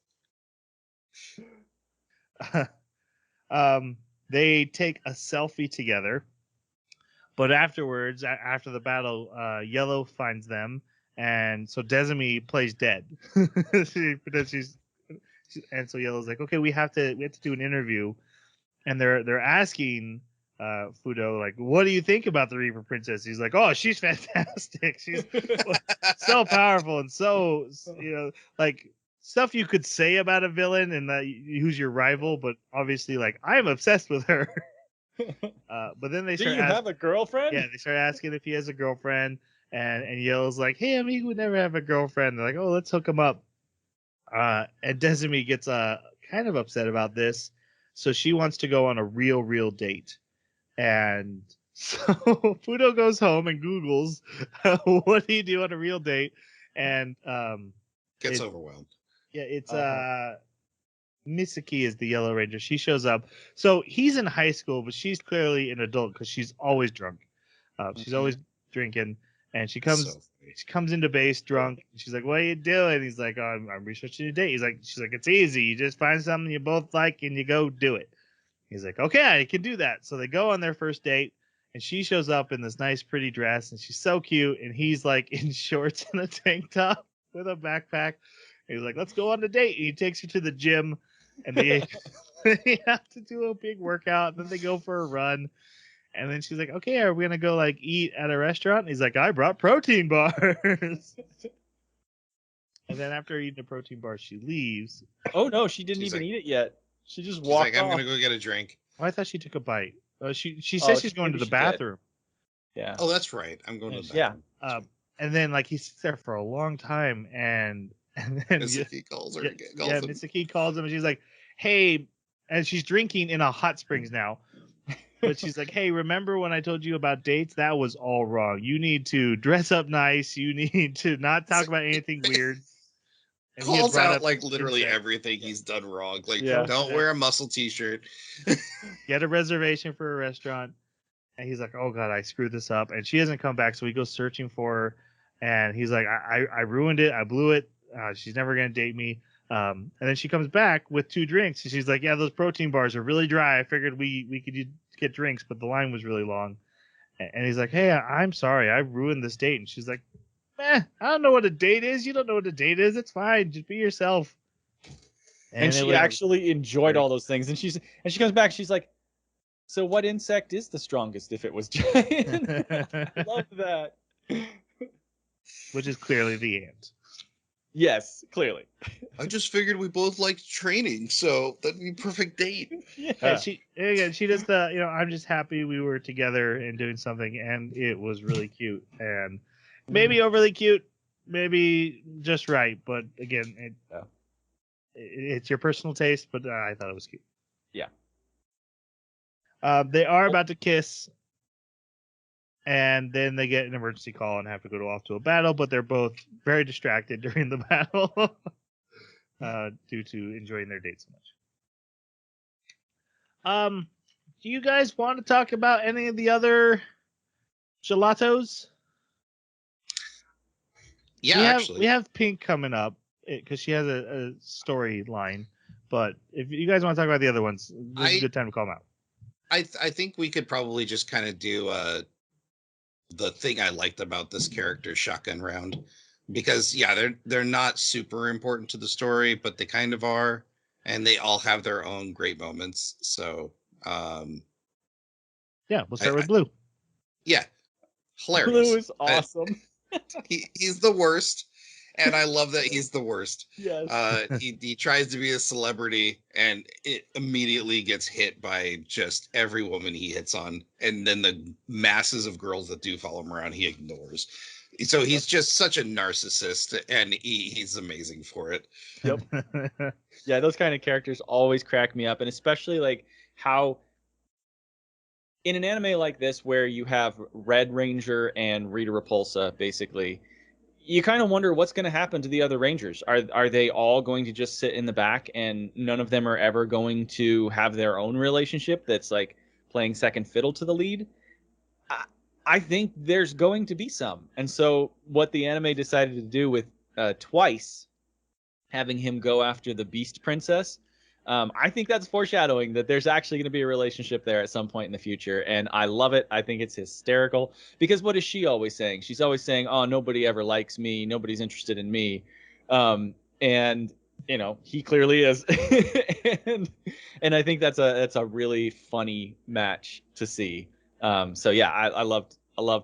They take a selfie together. But afterwards, after the battle, Yellow finds them, and so Desmi plays dead. And so Yellow's like, okay, we have to do an interview, and they're asking Fudo, like, what do you think about the Reaper Princess? He's like, oh, she's fantastic. She's so powerful and so, like stuff you could say about a villain and who's your rival, but obviously, like, I'm obsessed with her. But then they Do start you have a girlfriend? Yeah, they start asking if he has a girlfriend, and Yell's like, hey, I mean, he would never have a girlfriend. They're like, oh, let's hook him up. And Desumi gets kind of upset about this, so she wants to go on a real date. And so Fudo goes home and Googles what do you do on a real date, and Gets overwhelmed. Yeah, it's Misaki is the Yellow Ranger. She shows up. So he's in high school, but she's clearly an adult because she's always drunk. She's always drinking, and she comes into base drunk. And she's like, "What are you doing?" He's like, "I'm researching a date." She's like, "It's easy. You just find something you both like and you go do it." He's like, "Okay, I can do that." So they go on their first date, and she shows up in this nice, pretty dress, and she's so cute. And he's like in shorts and a tank top with a backpack. And he's like, "Let's go on the date." And he takes her to the gym, and they have to do a big workout. Then they go for a run, and then she's like, "Okay, are we gonna go like eat at a restaurant?" And he's like, "I brought protein bars." And then after eating a protein bar, she leaves. Oh no, she didn't She's even like- eat it yet. She just She's walked like, I'm off. gonna go get a drink. Oh, I thought she took a bite. She says she's going to the maybe she did. bathroom. Yeah. Oh, that's right. I'm going to the Yeah. bathroom. And then like he sits there for a long time, and then Misaki calls her. yeah, Misaki calls him, and she's like, "Hey," and she's drinking in a hot springs now. But she's like, "Hey, remember when I told you about dates? That was all wrong. You need to dress up nice. You need to not talk about anything weird." And he had Calls brought out up like literally insect. everything he's done wrong. Like, Yeah. don't wear a muscle t-shirt. Get a reservation for a restaurant. And he's like, "Oh God, I screwed this up." And she hasn't come back, so he goes searching for her. And he's like, I ruined it. I blew it. She's never gonna date me. And then she comes back with 2 drinks, and she's like, "Yeah, those protein bars are really dry. I figured we could get drinks, but the line was really long." And he's like, "Hey, I'm sorry. I ruined this date." And she's like, "I don't know what a date is. You don't know what a date is. It's fine. Just be yourself." And she actually enjoyed all those things. And she comes back. She's like, "So what insect is the strongest if it was giant?" I love that. Which is clearly the ant. Yes, clearly. I just figured we both liked training, so that'd be a perfect date. Yeah. She does the, I'm just happy we were together and doing something, and it was really cute, and maybe overly cute, maybe just right, but again, it's your personal taste, but I thought it was cute. Yeah. They are about to kiss, and then they get an emergency call and have to go off to a battle, but they're both very distracted during the battle due to enjoying their date so much. Do you guys want to talk about any of the other gelatos? Yeah, we have Pink coming up because she has a storyline, but if you guys want to talk about the other ones, this is a good time to call them out. I think we could probably just kind of do the thing I liked about this character shotgun round, because they're not super important to the story, but they kind of are, and they all have their own great moments. So yeah, we'll start with Blue. Yeah, hilarious. Blue is awesome. He's the worst, and I love that he's the worst. Yes. He tries to be a celebrity, and it immediately gets hit by just every woman he hits on, and then the masses of girls that do follow him around, he ignores. So he's just such a narcissist, and he's amazing for it. Yep. Yeah, those kind of characters always crack me up, and especially like how in an anime like this where you have Red Ranger and Rita Repulsa, basically, you kind of wonder what's going to happen to the other Rangers. Are they all going to just sit in the back and none of them are ever going to have their own relationship that's like playing second fiddle to the lead? I think there's going to be some. And so what the anime decided to do with Twice having him go after the Beast Princess, I think that's foreshadowing that there's actually going to be a relationship there at some point in the future. And I love it. I think it's hysterical, because what is she always saying? She's always saying, "Oh, nobody ever likes me. Nobody's interested in me." And he clearly is. and I think that's a really funny match to see. So yeah, I loved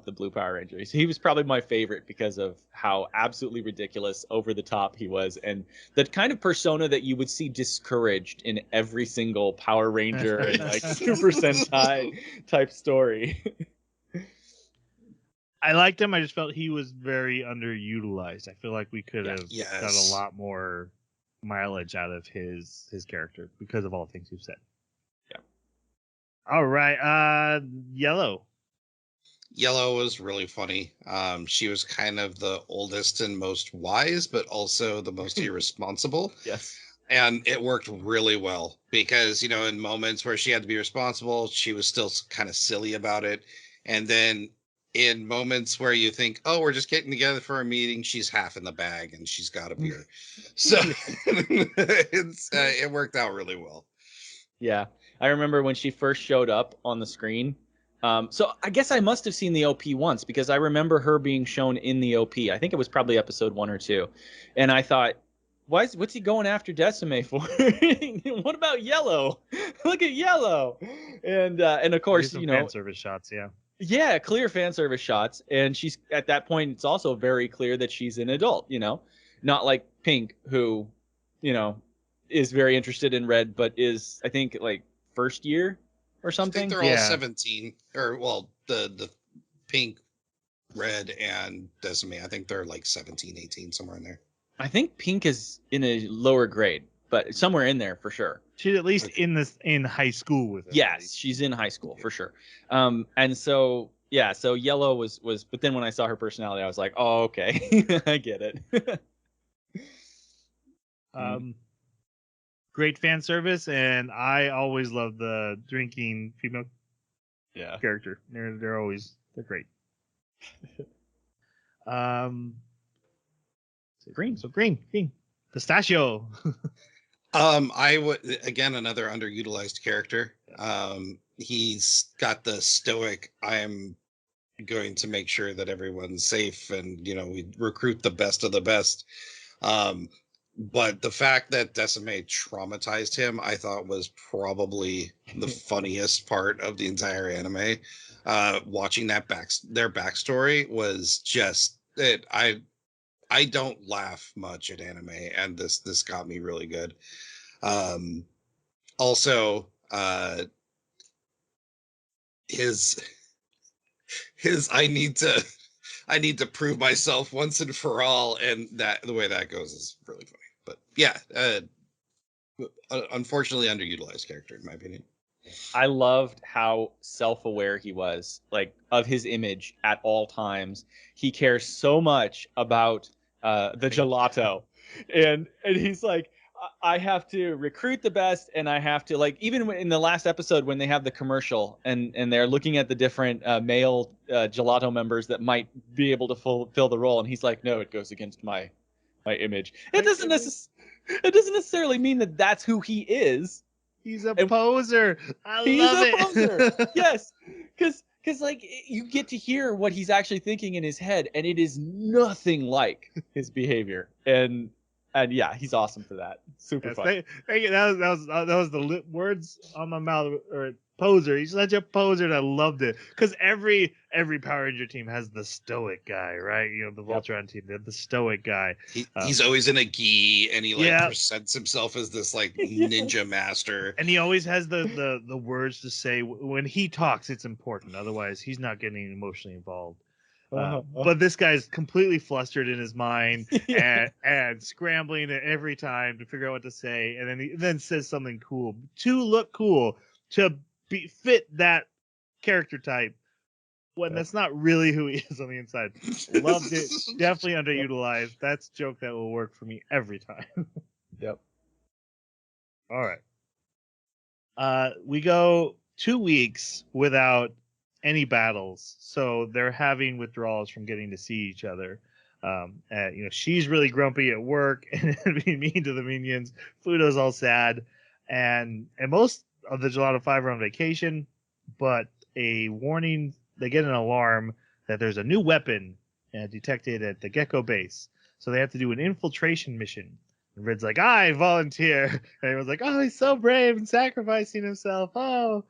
the Blue Power Ranger. He was probably my favorite because of how absolutely ridiculous, over the top he was, and the kind of persona that you would see discouraged in every single Power Ranger and like Super Sentai type story. I liked him. I just felt he was very underutilized. I feel like we could have got a Yes. lot more mileage out of his character because of all the things you've said. Yeah. All right. Yellow. Yellow was really funny. She was kind of the oldest and most wise, but also the most irresponsible. Yes. And it worked really well because, in moments where she had to be responsible, she was still kind of silly about it. And then in moments where you think, oh, we're just getting together for a meeting, she's half in the bag and she's got a beer. So it worked out really well. Yeah. I remember when she first showed up on the screen. So I guess I must have seen the OP once because I remember her being shown in the OP. I think it was probably episode 1 or 2. And I thought, what's he going after Decime for? What about Yellow? Look at Yellow. And of course, Some fan service shots, yeah. Yeah, clear fan service shots. And she's at that point, it's also very clear that she's an adult, not like Pink, who, is very interested in Red, but is, I think, like first year or I something. think they're all 17, or well, the Pink, Red, and Decime. I think they're like 17, 18, somewhere in there. I think Pink is in a lower grade, but somewhere in there for sure. She's at least in high school with it. Yes, she's in high school for sure. And so yeah, so Yellow was, but then when I saw her personality, I was like, oh, okay, I get it. Great fan service, and I always love the drinking female character. They're great. Green. Pistachio. I would, again, another underutilized character. He's got the stoic, I am going to make sure that everyone's safe, and we recruit the best of the best. But the fact that Decime traumatized him, I thought was probably the funniest part of the entire anime. Watching that their backstory was just it. I don't laugh much at anime, and this got me really good. Also, his I need to prove myself once and for all, and that the way that goes is really funny. But yeah, unfortunately underutilized character in my opinion. I loved how self-aware he was, like, of his image at all times. He cares so much about the gelato, and he's like, I have to recruit the best, and I have to, like, even in the last episode when they have the commercial and they're looking at the different male gelato members that might be able to fill the role, and he's like, no, it goes against my image. It doesn't necessarily mean that that's who he is. He's a poser. He's a poser. Yes, because like you get to hear what he's actually thinking in his head, and it is nothing like his behavior. And yeah, he's awesome for that. Super fun. Thank you. That was the words on my mouth. Or poser. He's such a poser, and I loved it because every Power Ranger team has the stoic guy, right? The Voltron team, they have the stoic guy. He's always in a gi, and he presents himself as this like ninja master. And he always has the words to say when he talks. It's important. Otherwise, he's not getting emotionally involved. But this guy's completely flustered in his mind and scrambling every time to figure out what to say, and then he then says something cool to look cool to fit that character type when that's not really who he is on the inside. Loved it. Definitely underutilized. That's a joke that will work for me every time. Yep. All right. We go 2 weeks without any battles, so they're having withdrawals from getting to see each other. She's really grumpy at work and being mean to the minions. Fudo's all sad, and most of the Gelato 5 are on vacation, but they get an alarm that there's a new weapon detected at the Gecko base, so they have to do an infiltration mission And Red's like, I volunteer. And everyone's like, oh, he's so brave and sacrificing himself. Oh.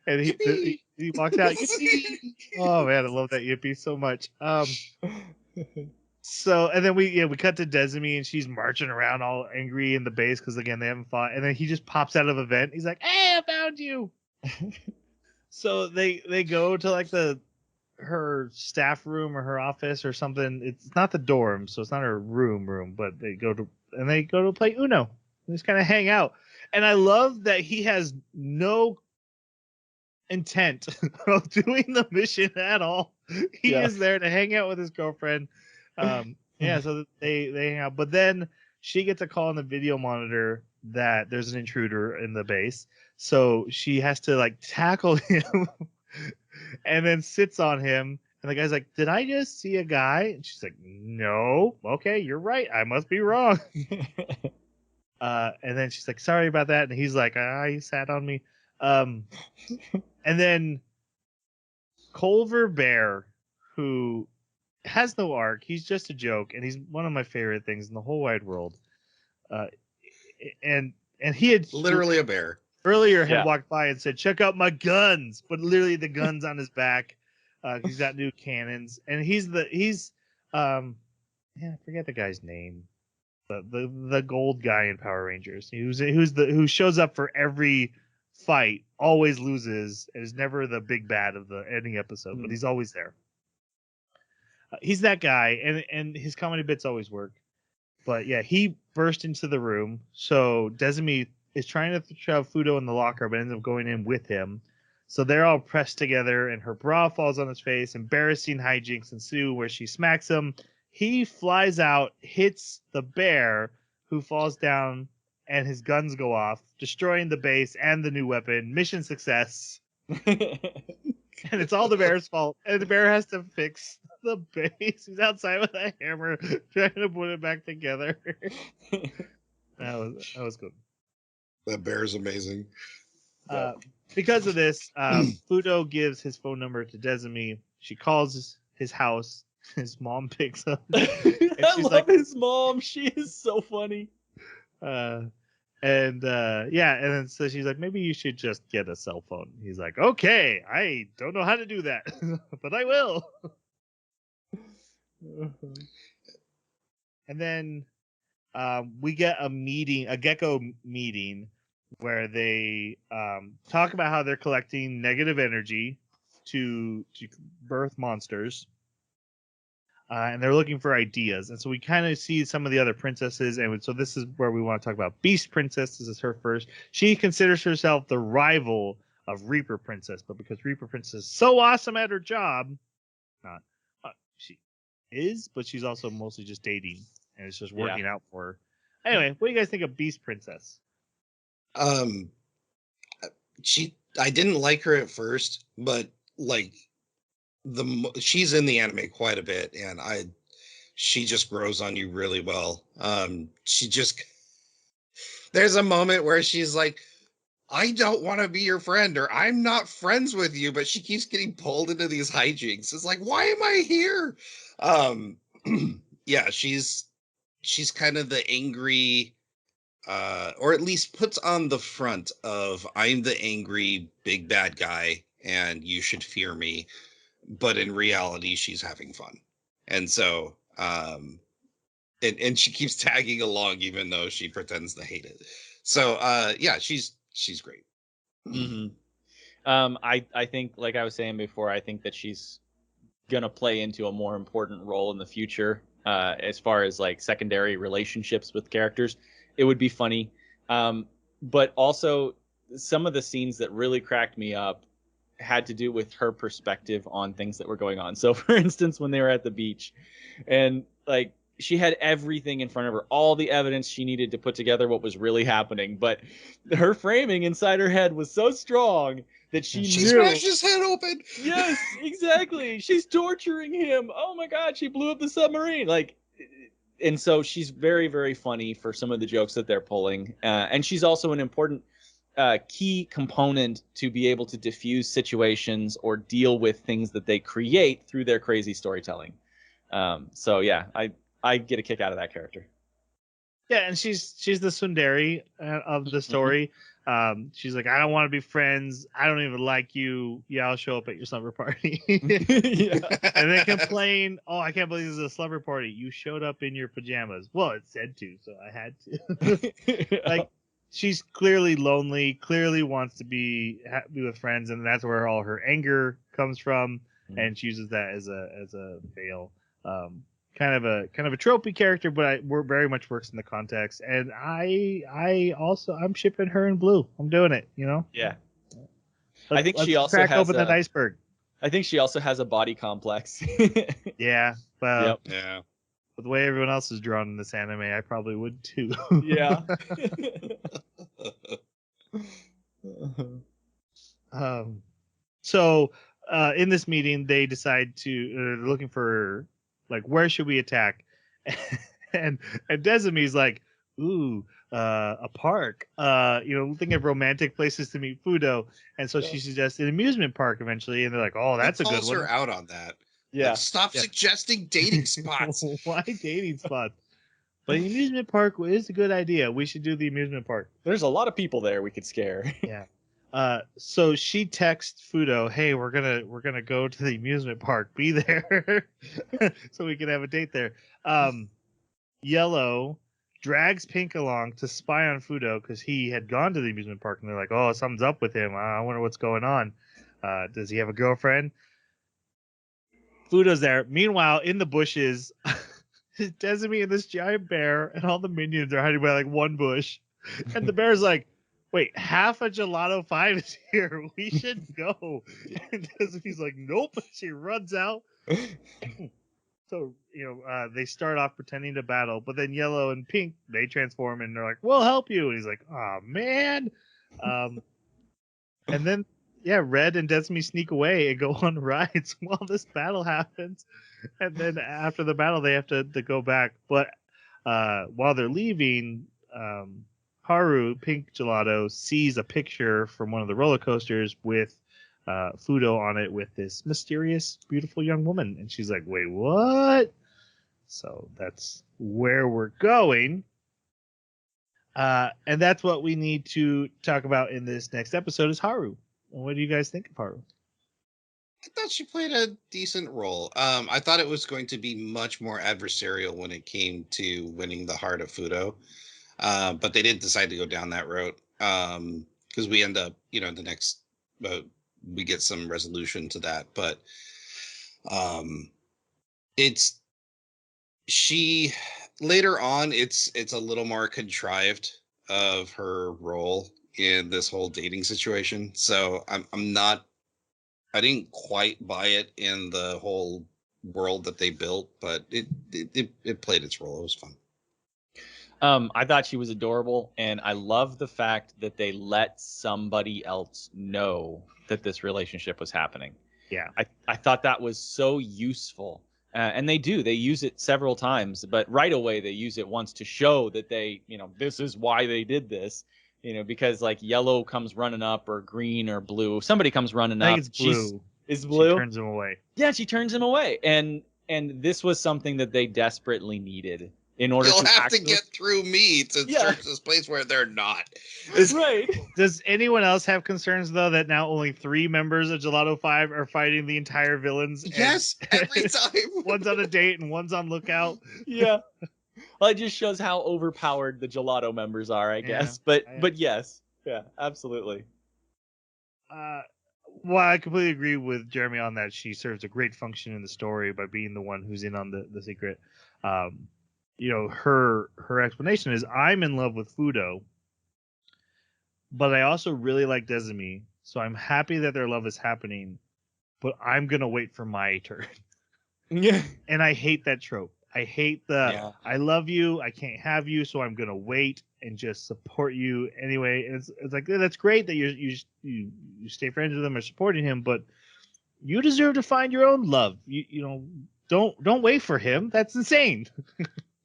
And he walks out. Yippee! Oh man, I love that yippee so much. So and then we cut to Desmi and she's marching around all angry in the base because again they haven't fought. And then he just pops out of a vent. He's like, hey, I found you. So they go to like her staff room or her office or something. It's not the dorm, so it's not her room, but they go to play Uno. They just kind of hang out. And I love that he has no intent of doing the mission at all. He is there to hang out with his girlfriend. So they hang out. But then she gets a call on the video monitor that there's an intruder in the base. So she has to like tackle him and then sits on him. And the guy's like, did I just see a guy? And she's like, no. Okay, you're right. I must be wrong. And then she's like, sorry about that. And he's like, he sat on me. And then Culver Bear, who has no arc, he's just a joke, and he's one of my favorite things in the whole wide world. And he had literally a bear earlier had walked by and said, check out my guns, but literally the guns on his back. He's got new cannons, and I forget the guy's name. The gold guy in Power Rangers, who shows up for every fight, always loses, and is never the big bad of any episode, but he's always there. He's that guy, and his comedy bits always work. But yeah, he burst into the room. So Desmi is trying to shove Fudo in the locker, but ends up going in with him. So they're all pressed together, and her bra falls on his face. Embarrassing hijinks ensue where she smacks him. He flies out, hits the bear, who falls down, and his guns go off, destroying the base and the new weapon. Mission success. And it's all the bear's fault. And the bear has to fix the base. He's outside with a hammer trying to put it back together. That was good. That bear is amazing. Because of this, Fudo gives his phone number to Desmi. She calls his house. His mom picks up. I love his mom. She is so funny. And then so she's like, maybe you should just get a cell phone. He's like, okay, I don't know how to do that, but I will. And then we get a Gecko meeting where they talk about how they're collecting negative energy to birth monsters. And they're looking for ideas. And so we kind of see some of the other princesses. And so this is where we want to talk about Beast Princess. This is her first. She considers herself the rival of Reaper Princess. But because Reaper Princess is so awesome at her job, she is, but she's also mostly just dating. And it's just working out for her. Anyway, what do you guys think of Beast Princess? I didn't like her at first, but like, she's in the anime quite a bit, and she just grows on you really well. There's a moment where she's like, I don't want to be your friend, or I'm not friends with you, but she keeps getting pulled into these hijinks. It's like, why am I here? Yeah, she's kind of the angry, or at least puts on the front of, I'm the angry big bad guy and you should fear me. But in reality, she's having fun. And so, and she keeps tagging along, even though she pretends to hate it. So, she's great. Mm-hmm. I think, like I was saying before, I think that she's gonna play into a more important role in the future, as far as like secondary relationships with characters. It would be funny. But also some of the scenes that really cracked me up had to do with her perspective on things that were going on. So for instance, when they were at the beach and like she had everything in front of her, all the evidence she needed to put together what was really happening, but her framing inside her head was so strong that she knew. Smashed his head open. Yes, exactly. She's torturing him. Oh my God, she blew up the submarine. And so she's very, very funny for some of the jokes that they're pulling. And she's also an important key component to be able to diffuse situations or deal with things that they create through their crazy storytelling. So yeah, I get a kick out of that character. Yeah, and she's the tsundere of the Mhm. story. She's like, I don't want to be friends. I don't even like you. Yeah, I'll show up at your slumber party. Yeah. And then complain, oh, I can't believe this is a slumber party. You showed up in your pajamas. Well, it said to, so I had to. Like, she's clearly lonely, clearly wants to be with friends, and that's where all her anger comes from. And she uses that as a veil. Kind of a tropey character, but we're very much works in the context. And I'm shipping her in blue. I'm doing it. Yeah. Let's, I think let's she also crack has open that iceberg. I think she also has a body complex. Yeah, well, Yep. Yeah. with the way everyone else is drawn in this anime, I probably would too. Yeah. So in this meeting, they decide to they're looking for, like, where should we attack? and Desumi's like, ooh, a park. Thinking of romantic places to meet Fudo, and so she suggests an amusement park eventually, and they're like, oh, that's a He good calls one. her out on that. Yeah. Like, stop Yeah. suggesting dating spots. Why dating spots? But the amusement park is a good idea. We should do the amusement park. There's a lot of people there we could scare. Yeah. So she texts Fudo, "Hey, we're gonna go to the amusement park. Be there, so we can have a date there." Yellow drags Pink along to spy on Fudo because he had gone to the amusement park, and they're like, "Oh, something's up with him. I wonder what's going on. Does he have a girlfriend?" Fudo's there. Meanwhile, in the bushes, Desumi and this giant bear and all the minions are hiding by like one bush, and the bear's like, wait, half a Gelato 5 is here. We should go. And Desumi's like, nope. She runs out. So, they start off pretending to battle, but then Yellow and Pink, they transform and they're like, we'll help you. And he's like, oh, man. And then, yeah, Red and Desumi sneak away and go on rides while this battle happens. And then after the battle, they have to go back. But while they're leaving, Haru, Pink Gelato, sees a picture from one of the roller coasters with Fudo on it with this mysterious, beautiful young woman. And she's like, wait, what? So that's where we're going. And that's what we need to talk about in this next episode is Haru. What do you guys think of Haru? I thought she played a decent role. I thought it was going to be much more adversarial when it came to winning the heart of Fudo. But they didn't decide to go down that route because we end up, the next, we get some resolution to that. But she later on, it's a little more contrived of her role in this whole dating situation. So I didn't quite buy it in the whole world that they built, but it played its role. It was fun. I thought she was adorable, and I love the fact that they let somebody else know that this relationship was happening. Yeah. I thought that was so useful. And they use it several times, but right away they use it once to show that they, this is why they did this, because like Yellow comes running up or green or blue. Somebody comes running up. I think it's blue. Is blue. She turns him away. Yeah, she turns him away. And this was something that they desperately needed in order You'll to have to get through me to search this place where they're not. Right. Does anyone else have concerns though that now only 3 members of Gelato 5 are fighting the entire villains? Yes, every time. One's on a date and one's on lookout. Yeah. Well, it just shows how overpowered the Gelato members are, I guess. But yes. Yeah, absolutely. Well, I completely agree with Jeremy on that. She serves a great function in the story by being the one who's in on the secret. Her explanation is, I'm in love with Fudo, but I also really like Desumi, so I'm happy that their love is happening, but I'm gonna wait for my turn. Yeah. And I hate that trope. I hate I love you, I can't have you, so I'm gonna wait and just support you anyway. And it's like, that's great that you stay friends with him or supporting him, but you deserve to find your own love. Don't wait for him. That's insane.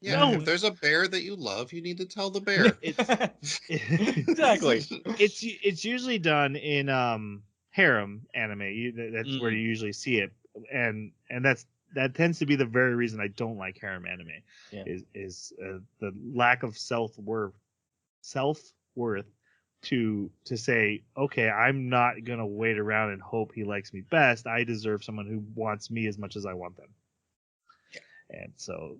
Yeah, No. if there's a bear that you love, you need to tell the bear. Exactly. It's usually done in harem anime. That's where you usually see it, and that tends to be the very reason I don't like harem anime. Yeah. Is the lack of self-worth to say, okay, I'm not gonna wait around and hope he likes me best. I deserve someone who wants me as much as I want them. And so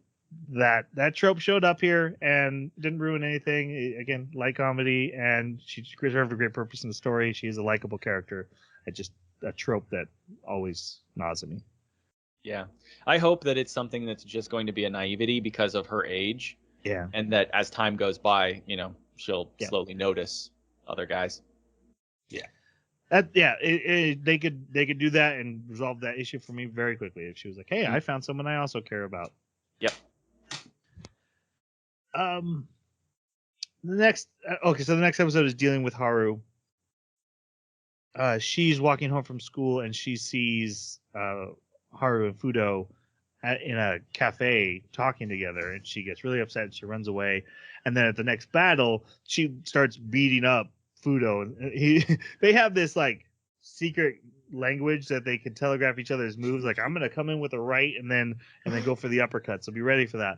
that trope showed up here and didn't ruin anything. Again, light comedy, and she served a great purpose in the story. She is a likable character. It's just a trope that always gnaws at me. Yeah. I hope that it's something that's just going to be a naivety because of her age. Yeah. And that as time goes by, she'll slowly notice other guys. Yeah. They could do that and resolve that issue for me very quickly if she was like, "Hey, I found someone I also care about." Yep. The next so the next episode is dealing with Haru. She's walking home from school and she sees Haru and Fudo in a cafe talking together, and she gets really upset and she runs away. And then at the next battle, she starts beating up Fudo, and they have this like secret language that they can telegraph each other's moves. Like, I'm gonna come in with a right and then go for the uppercut. So be ready for that.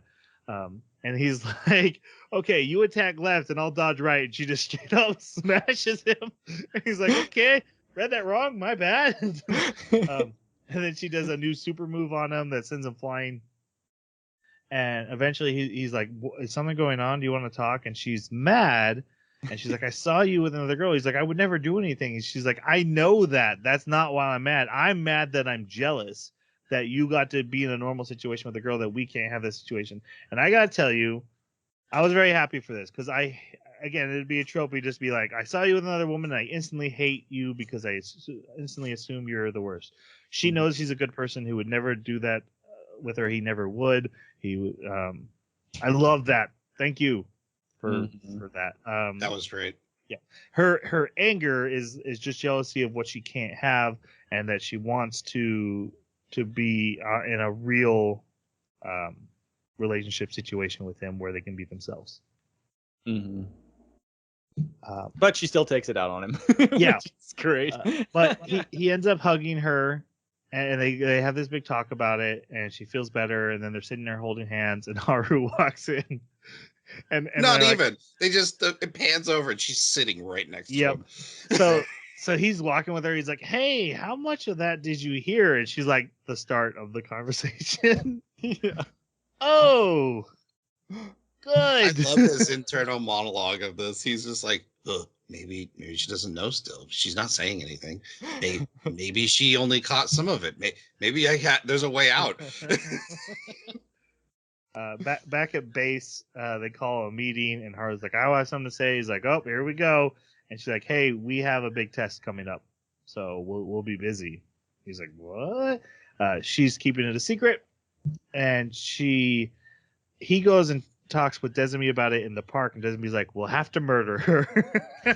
And he's like, okay, you attack left and I'll dodge right. And she just straight up smashes him. And he's like, okay, read that wrong. My bad. And then she does a new super move on him that sends him flying. And eventually he's like, is something going on? Do you want to talk? And she's mad. And she's like, I saw you with another girl. He's like, I would never do anything. And she's like, I know that. That's not why I'm mad. I'm mad that I'm jealous that you got to be in a normal situation with a girl that we can't have this situation. And I got to tell you, I was very happy for this because again, it'd be a trope. You'd just be like, I saw you with another woman and I instantly hate you because I instantly assume you're the worst. She knows he's a good person who would never do that with her. He never would. I love that. Thank you for that. That was great. Yeah. Her anger is just jealousy of what she can't have, and that she wants to be in a real relationship situation with him where they can be themselves. But she still takes it out on him. Yeah, it's great. But he ends up hugging her, and they have this big talk about it, and she feels better. And then they're sitting there holding hands, and Haru walks in, and not even. They just it pans over, and she's sitting right next to him. So he's walking with her. He's like, "Hey, how much of that did you hear?" And she's like, "The start of the conversation." Yeah. Oh, good. I love his internal monologue of this. He's just like, maybe she doesn't know still. She's not saying anything. Maybe she only caught some of it. Maybe there's a way out. Back at base, they call a meeting, and Haru's like, I have something to say. He's like, oh, here we go. And she's like, hey, we have a big test coming up, so we'll be busy. He's like, what? She's keeping it a secret, and he goes and talks with Desumi about it in the park, and Desumi's like, we'll have to murder her.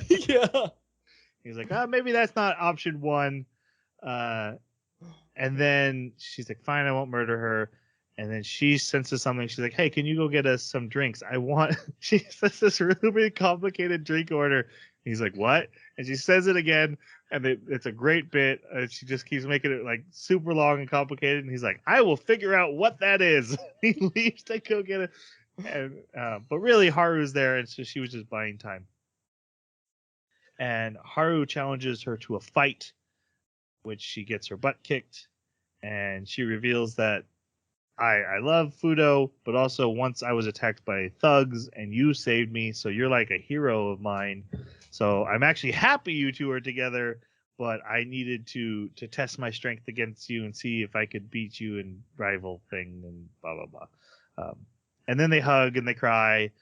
Yeah. He's like, maybe that's not option one. And then she's like, fine, I won't murder her. And then she senses something. She's like, hey, can you go get us some drinks? She says this really complicated drink order. He's like, what? And she says it again, and it's a great bit. She just keeps making it like super long and complicated. And he's like, I will figure out what that is. He leaves to go get it. And but really, Haru's there, and so she was just buying time. And Haru challenges her to a fight, which she gets her butt kicked, and she reveals that I love Fudo, but also once I was attacked by thugs and you saved me, so you're like a hero of mine. So I'm actually happy you two are together, but I needed to test my strength against you and see if I could beat you in rival thing and blah, blah, blah. And then they hug and they cry,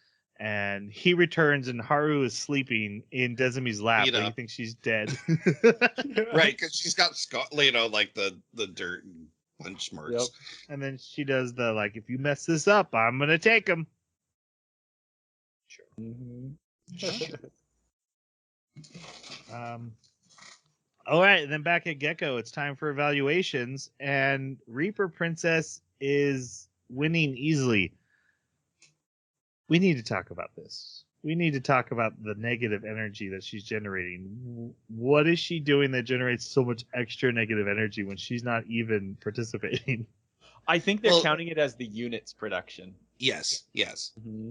and he returns and Haru is sleeping in Desumi's lap. Like, he thinks she's dead. Right, because she's got like the dirt and punch marks. Yep. And then she does the like, if you mess this up, I'm gonna take him. Sure. All right, and then back at Gecko, it's time for evaluations, and Reaper Princess is winning easily. We need to talk about this. We need to talk about the negative energy that she's generating. What is she doing that generates so much extra negative energy when she's not even participating? I think they're Well- counting it as the unit's production. Yes. Mm-hmm.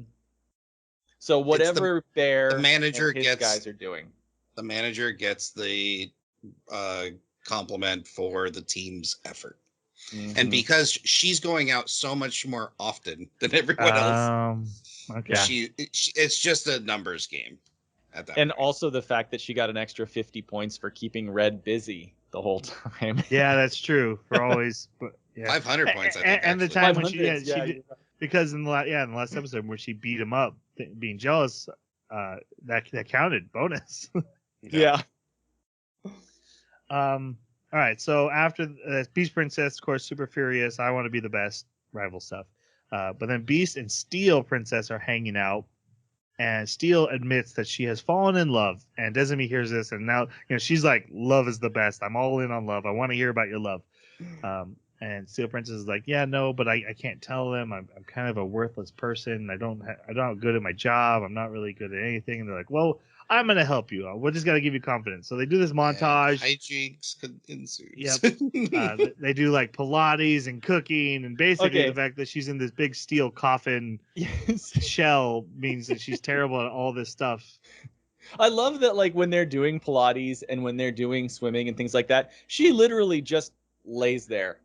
So whatever Bear the manager and his gets- guys are doing. The manager gets the compliment for the team's effort. Mhm. And because she's going out so much more often than everyone else, Okay. it's just a numbers game at that And point. also the fact that she got an extra 50 points for keeping Red busy the whole time. Yeah, that's true. For always, but yeah. 500 points, I think. And the actually. time when she 500s, she did, because in the last episode where she beat him up, being jealous, that counted bonus. Yeah. All right. So after Beast Princess, of course, super furious. I want to be the best. Rival stuff. But then Beast and Steel Princess are hanging out, and Steel admits that she has fallen in love. And Desiree hears this, and now she's like, "Love is the best. I'm all in on love. I want to hear about your love." And Steel Princess is like, "Yeah, no, but I can't tell them. I'm kind of a worthless person. I'm not good at my job. I'm not really good at anything." And they're like, "Well, I'm gonna help you. We're just gonna give you confidence." So they do this montage. And hijinks could ensue. Yep. They do like Pilates and cooking, and basically Okay. the fact that she's in this big steel coffin Yes. shell means that she's terrible at all this stuff. I love that, like, when they're doing Pilates and when they're doing swimming and things like that, she literally just lays there.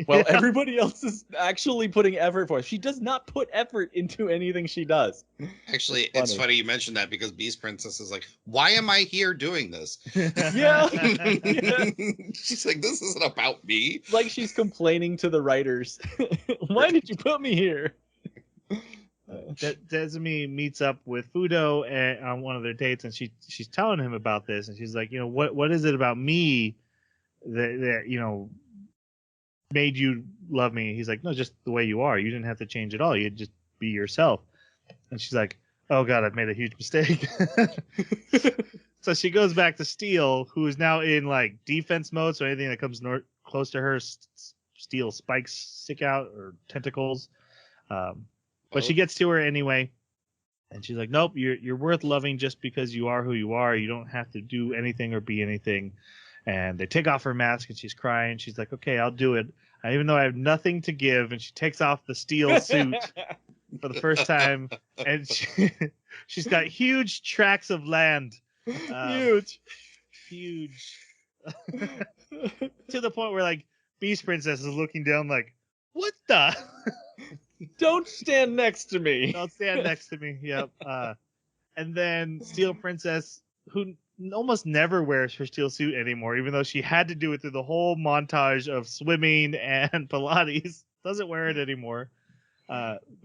Well, Yeah. everybody else is actually putting effort for it. She does not put effort into anything she does. Actually, That's it's funny you mentioned that because Beast Princess is like, "Why am I here doing this?" Yeah. She's like, "This isn't about me." Like she's complaining to the writers. Why did you put me here? Desmi meets up with Fudo on one of their dates, and she's telling him about this, and she's like, what is it about me that made you love me? He's like, no, just the way you are. You didn't have to change at all. You just be yourself. And she's like, oh god, I've made a huge mistake. So she goes back to Steel, who is now in like defense mode. So anything that comes close to her, Steel spikes stick out, or tentacles. But she gets to her anyway, and she's like, nope, you're worth loving just because you are who you are. You don't have to do anything or be anything. And they take off her mask, and she's crying. She's like, okay, I'll do it. Even though I have nothing to give. And she takes off the steel suit for the first time. And she's got huge tracts of land. Huge. To the point where, like, Beast Princess is looking down like, what the? Don't stand next to me. Don't stand next to me. Yep. And then Steel Princess, who almost never wears her steel suit anymore, even though she had to do it through the whole montage of swimming and Pilates, doesn't wear it anymore.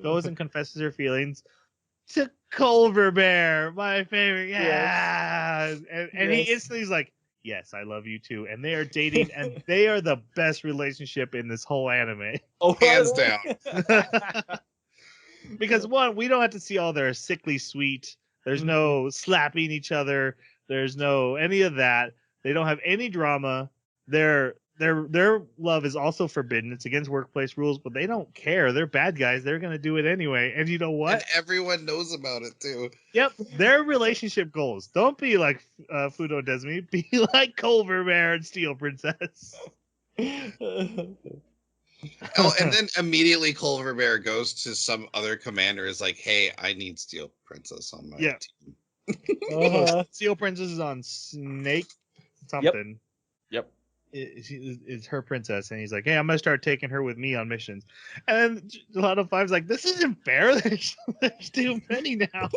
Goes and confesses her feelings to Culver Bear, my favorite. Yeah. And he instantly is like, yes, I love you too. And they are dating, and they are the best relationship in this whole anime. Oh, Hands down. Because one, we don't have to see all their sickly sweet. There's no slapping each other. There's no any of that. They don't have any drama. Their love is also forbidden. It's against workplace rules, but they don't care. They're bad guys. They're gonna do it anyway. And you know what? And everyone knows about it too. Yep, their relationship goals. Don't be like Fudo Desmi. Be like Culver Bear and Steel Princess. Oh, and then immediately Culver Bear goes to some other commander, is like, hey, I need Steel Princess on my team. Steel Princess is on Snake something. Yep. It's her princess, and he's like, hey, I'm gonna start taking her with me on missions. And then a lot of Five's like, this isn't fair. There's too many now.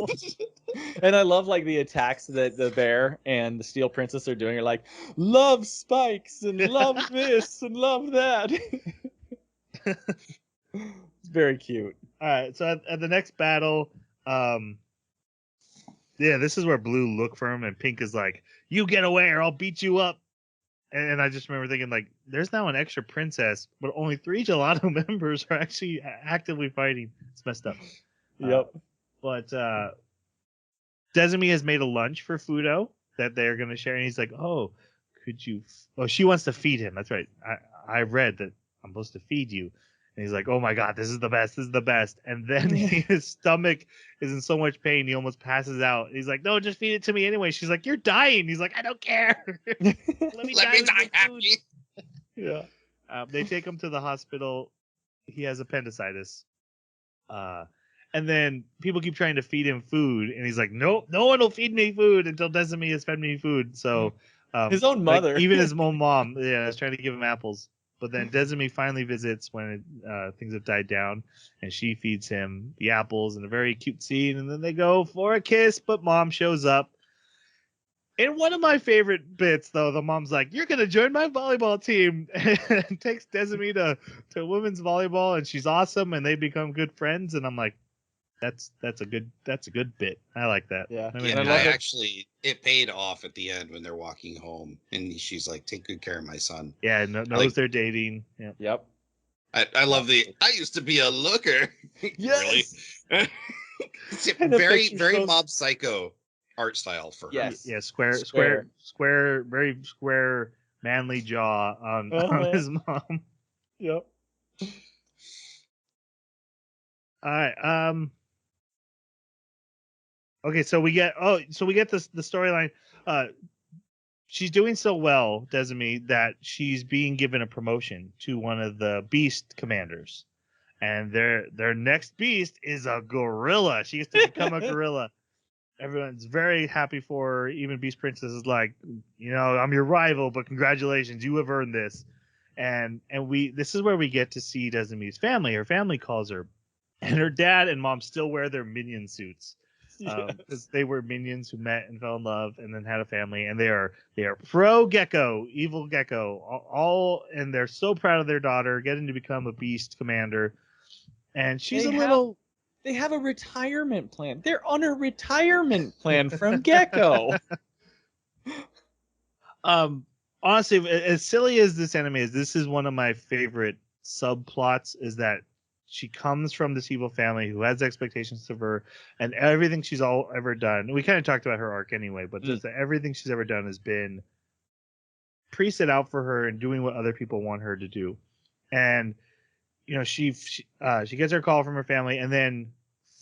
And I love, like, the attacks that the bear and the Steel Princess are doing. Are like, love spikes and love this and love that. It's very cute. All right, so at the next battle, this is where Blue look for him, and Pink is like, you get away or I'll beat you up. And I just remember thinking, like, there's now an extra princess, but only 3 gelato members are actually actively fighting. It's messed up. Yep. But Desmi has made a lunch for Fudo that they're going to share. And he's like, oh, could you? Oh, she wants to feed him. That's right. I read that I'm supposed to feed you. And he's like, oh my God, this is the best. This is the best. And then his stomach is in so much pain, he almost passes out. He's like, no, just feed it to me anyway. She's like, you're dying. He's like, I don't care. Let me die happy. Yeah. They take him to the hospital. he has appendicitis. And then people keep trying to feed him food, and he's like, "Nope, no one will feed me food until Desiree has fed me food." So, His own mother, even his own mom, is trying to give him apples. But then Desiree finally visits when things have died down, and she feeds him the apples in a very cute scene. And then they go for a kiss, but mom shows up. In one of my favorite bits, though, the mom's like, "You're gonna join my volleyball team," and takes Desiree to women's volleyball, and she's awesome, and they become good friends. And I'm like, that's a good bit. I like that. Yeah. I Yeah, mean, I actually, it paid off at the end when they're walking home, and she's like, "Take good care of my son." yeah, knows they're dating. Yeah. Yep. I love the. I used to be a looker. Yes. Really? It's a And the very picture very shows- Mob Psycho art style for her. Yes. Yeah, square, very square, manly jaw on his mom. Yep. All right. Okay, so we get the storyline. She's doing so well, Desiree, that she's being given a promotion to one of the beast commanders, and their next beast is a gorilla. She gets to become a gorilla. Everyone's very happy for her. Even Beast Princess is like, I'm your rival, but congratulations, you have earned this. And this is where we get to see Desiree's family. Her family calls her, and her dad and mom still wear their minion suits because they were minions who met and fell in love and then had a family, and they are pro gecko, evil gecko, all, and they're so proud of their daughter getting to become a beast commander. And she's They have a retirement plan. They're on a retirement plan from Gecko. Honestly, as silly as this anime is, this is one of my favorite subplots, is that she comes from this evil family who has expectations of her, and everything she's ever done. We kind of talked about her arc anyway, but just that everything she's ever done has been pre-set out for her and doing what other people want her to do. And she gets her call from her family, and then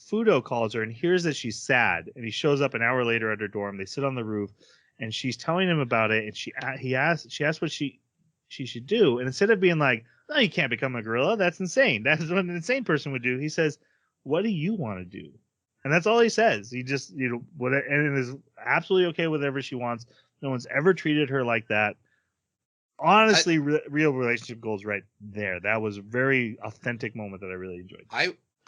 Fudo calls her and hears that she's sad, and he shows up an hour later at her dorm. They sit on the roof, and she's telling him about it, and she asks what she should do, and instead of being like, "No, you can't become a gorilla. That's insane. That's what an insane person would do," he says, "What do you want to do?" And that's all he says. He just whatever, and is absolutely okay with whatever she wants. No one's ever treated her like that. Honestly, real relationship goals right there. That was a very authentic moment that I really enjoyed.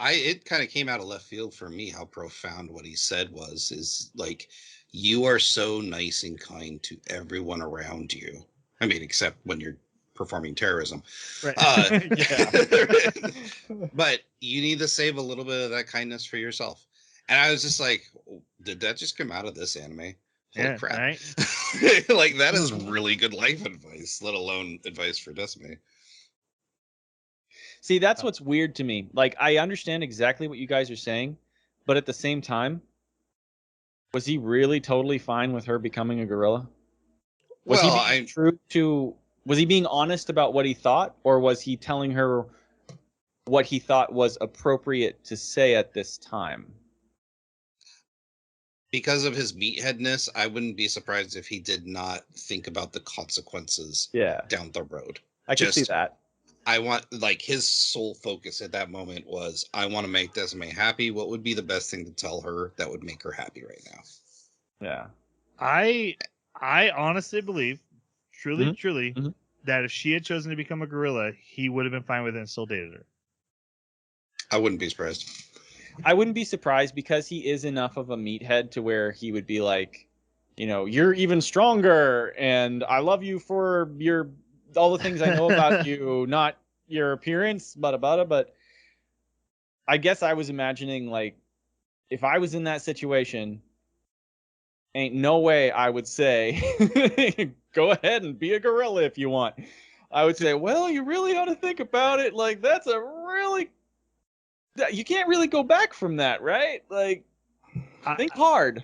It kind of came out of left field for me how profound what he said is like, you are so nice and kind to everyone around you. I mean, except when you're performing terrorism. Right. But you need to save a little bit of that kindness for yourself. And I was just like, did that just come out of this anime? Holy crap. Right? Like, that is really good life advice, let alone advice for Decime. See, that's what's weird to me. Like, I understand exactly what you guys are saying, but at the same time, was he really totally fine with her becoming a gorilla? Was he being honest about what he thought, or was he telling her what he thought was appropriate to say at this time? Because of his meatheadness, I wouldn't be surprised if he did not think about the consequences down the road. I can see that. I want, like, his sole focus at that moment was, I want to make Desime happy. What would be the best thing to tell her that would make her happy right now? Yeah. I honestly believe, truly, that if she had chosen to become a gorilla, he would have been fine with it and still dated her. I wouldn't be surprised. I wouldn't be surprised, because he is enough of a meathead to where he would be like, you're even stronger, and I love you for all the things I know about you, not your appearance, but I guess I was imagining, like, if I was in that situation, ain't no way I would say, go ahead and be a gorilla if you want. I would say, well, you really ought to think about it. Like, that's you can't really go back from that, right? Like, think hard.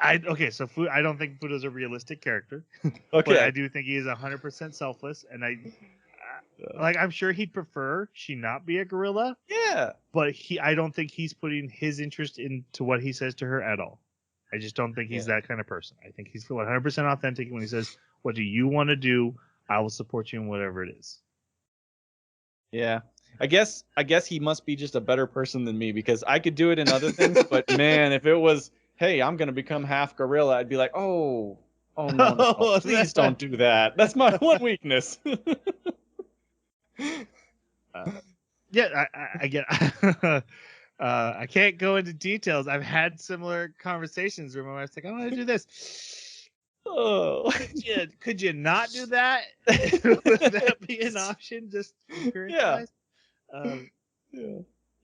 Okay, so I don't think Fudo's a realistic character. Okay. But I do think he is 100% selfless, and I'm sure he'd prefer she not be a gorilla. Yeah. But I don't think he's putting his interest into what he says to her at all. I just don't think he's that kind of person. I think he's 100% authentic when he says, "What do you want to do? I will support you in whatever it is." Yeah. I guess he must be just a better person than me because I could do it in other things, but man, if it was, hey, I'm gonna become half gorilla, I'd be like, oh no, please don't do that. That's my one weakness. Yeah, I get. I can't go into details. I've had similar conversations where my wife's like, "I want to do this." Oh, could you not do that? Would that be an option? Just yeah.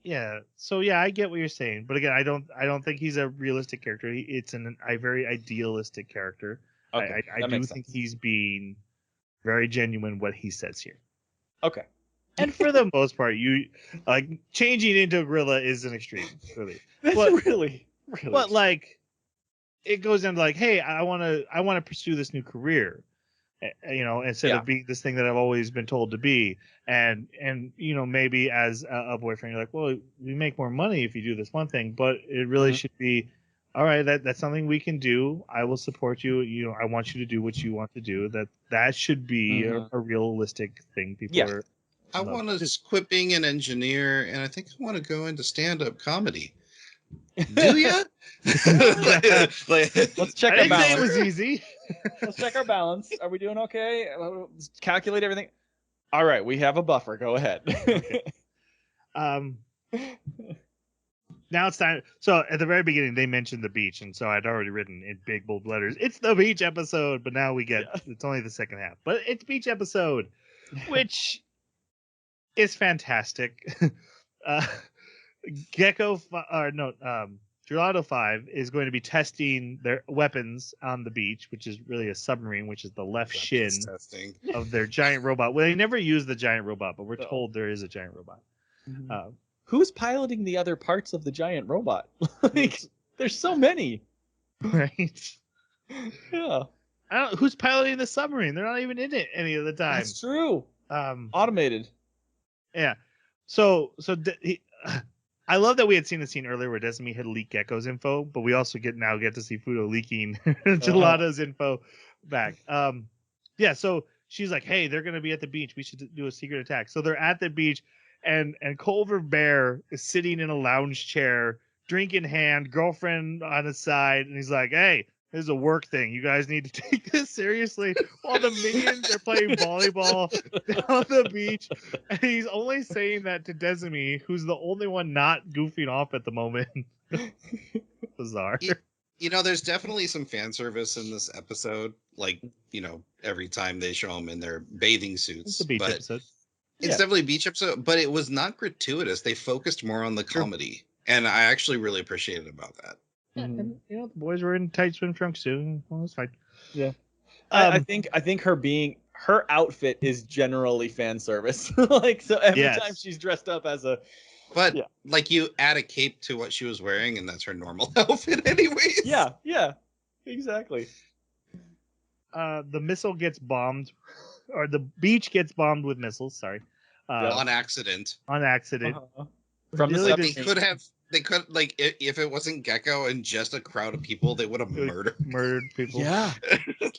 Yeah. So yeah, I get what you're saying, but again, I don't think he's a realistic character. It's a very idealistic character. Okay, I do think he's being very genuine what he says here. Okay. And for the most part, you like changing into a gorilla is an extreme, really. That's really. But like, it goes into like, hey, I want to pursue this new career, instead of being this thing that I've always been told to be. And maybe as a boyfriend, you're like, well, we make more money if you do this one thing, but it really should be, all right, that's something we can do. I will support you. I want you to do what you want to do. That should be a realistic thing. People are. I want to quit being an engineer, and I think I want to go into stand-up comedy. Do you? Let's check our balance. I didn't say it was easy. Let's check our balance. Are we doing okay? Let's calculate everything. All right, we have a buffer. Go ahead. Okay. Now it's time. So at the very beginning, they mentioned the beach, and so I'd already written in big bold letters, "It's the beach episode." But now we get it's only the second half, but it's beach episode, which is fantastic. Gelato 5 is going to be testing their weapons on the beach, which is really a submarine, which is the left shin of their giant robot. Well, they never use the giant robot, but we're told there is a giant robot. Who's piloting the other parts of the giant robot? Like, there's so many. Right? Yeah. Who's piloting the submarine? They're not even in it any of the time. That's true. Automated. Yeah. So I love that we had seen the scene earlier where Desmi had leaked Gecko's info, but we also get to see Fudo leaking Gelato's info back. Yeah, so she's like, hey, they're gonna be at the beach. We should do a secret attack. So they're at the beach, and Culver Bear is sitting in a lounge chair, drink in hand, girlfriend on his side, and he's like, hey, this is a work thing. You guys need to take this seriously. While the minions are playing volleyball down the beach. And he's only saying that to Desmi, who's the only one not goofing off at the moment. Bizarre. There's definitely some fan service in this episode. Like, every time they show them in their bathing suits. It's a beach episode. It's definitely a beach episode, but it was not gratuitous. They focused more on the comedy. And I actually really appreciated about that. Yeah, and the boys were in tight swim trunks too. Well, it's fine. Yeah, I think her outfit is generally fan service. Like, so every time she's dressed up as a, like, you add a cape to what she was wearing, and that's her normal outfit, anyways. Yeah, exactly. The missile gets bombed, or the beach gets bombed with missiles. Sorry, on accident. On accident. From the submarine. They could, like, if it wasn't Gecko and just a crowd of people, they would have murdered people. Yeah.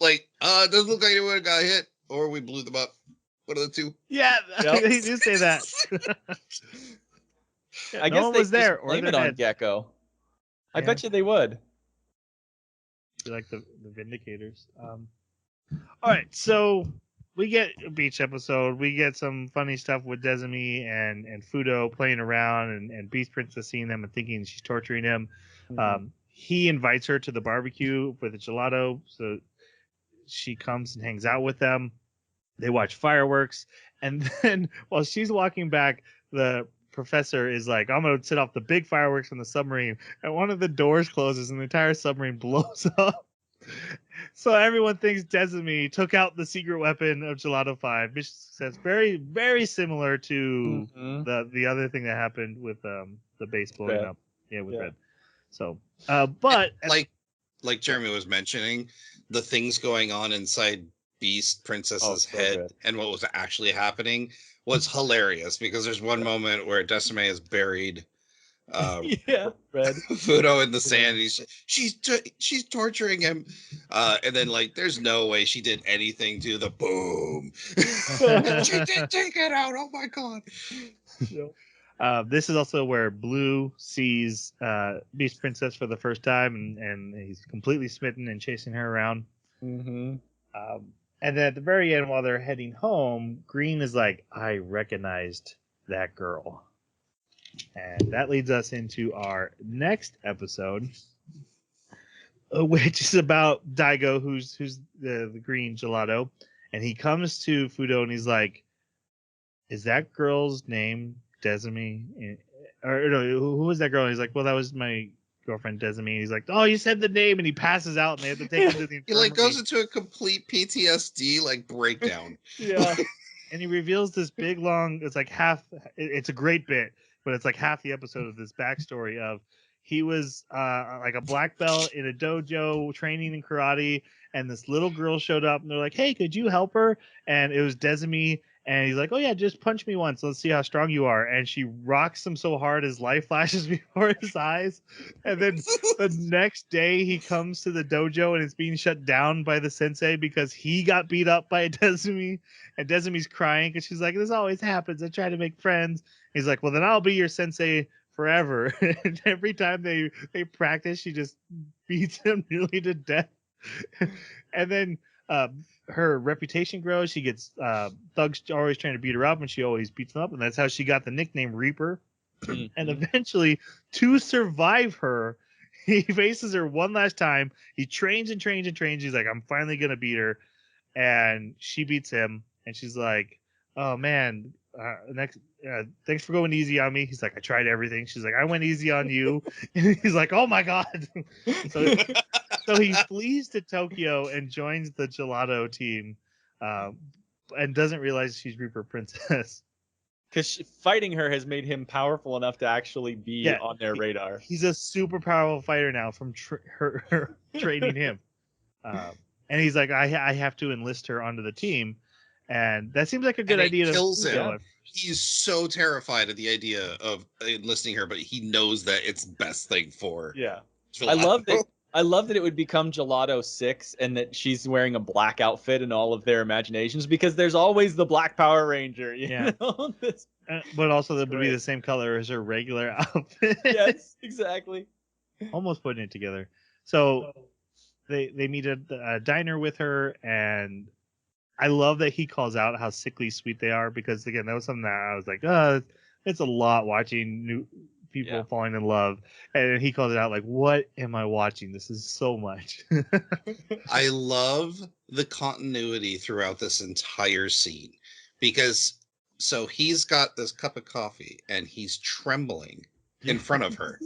Like, it doesn't look like anyone got hit, or we blew them up. What are the two? Yeah, they do say that. I guess they was there, or blame it on Gecko. I bet you they would. Like the Vindicators. All right, so we get a beach episode. We get some funny stuff with Desmi and Fudo playing around, and Beast Princess seeing them and thinking she's torturing him. He invites her to the barbecue for the gelato, so she comes and hangs out with them. They watch fireworks, and then while she's walking back, the professor is like, I'm going to set off the big fireworks from the submarine, and one of the doors closes and the entire submarine blows up. So everyone thinks Desmi took out the secret weapon of Gelato 5. Mission success. Very, very similar to the other thing that happened with the base blowing up. Yeah, with Red. So, but like Jeremy was mentioning, the things going on inside Beast Princess's head and what was actually happening was hilarious, because there's one moment where Decime is buried Yeah, red. Fudo in the sand. She's torturing him, and then like, there's no way she did anything to the boom. She did take it out. Oh my god. This is also where Blue sees Beast Princess for the first time, and he's completely smitten and chasing her around. Mm-hmm. And then at the very end, while they're heading home, Green is like, I recognized that girl. And that leads us into our next episode, which is about Daigo, who's the green gelato. And he comes to Fudo and he's like, is that girl's name Desami? Or no, who was that girl? And he's like, well, that was my girlfriend Desami. He's like, oh, you said the name, and he passes out, and they have to take him to the He infirmary. like goes into a complete PTSD like breakdown. Yeah. And he reveals this big long. It's like half. It's a great bit, but it's like half the episode of this backstory of he was like a black belt in a dojo training in karate, and this little girl showed up, and they're like, hey, could you help her? And it was Desami. And he's like, oh, yeah, just punch me once. Let's see how strong you are. And she rocks him so hard his life flashes before his eyes. And then the next day he comes to the dojo and it's being shut down by the sensei because he got beat up by Desumi. And Desumi's crying because she's like, this always happens. I try to make friends. He's like, well, then I'll be your sensei forever. And every time they practice, she just beats him nearly to death. And then her reputation grows. She gets thugs always trying to beat her up, and she always beats them up, and that's how she got the nickname Reaper. Mm-hmm. And eventually, to survive her, he faces her one last time. He trains and trains and trains. He's like, I'm finally gonna beat her, and she beats him. And she's like, oh man, thanks for going easy on me. He's like, I tried everything. She's like, I went easy on you. And he's like, oh my god. So he flees to Tokyo and joins the Gelato team, and doesn't realize she's Reaper Princess. Because fighting her has made him powerful enough to actually be on their radar. He's a super powerful fighter now from her training him. And he's like, I have to enlist her onto the team. And that seems like a good idea. Kills to him. He's so terrified of the idea of enlisting her, but he knows that it's best thing for. Yeah. Gelato. I love that it would become Gelato 6 and that she's wearing a black outfit in all of their imaginations because there's always the Black Power Ranger. You know? But also that would be the same color as her regular outfit. Yes, exactly. Almost putting it together. So they meet at a diner with her, and I love that he calls out how sickly sweet they are because, again, that was something that I was like, it's a lot watching new people falling in love. And he calls it out like, what am I watching? This is so much. I love the continuity throughout this entire scene because so he's got this cup of coffee and he's trembling in front of her.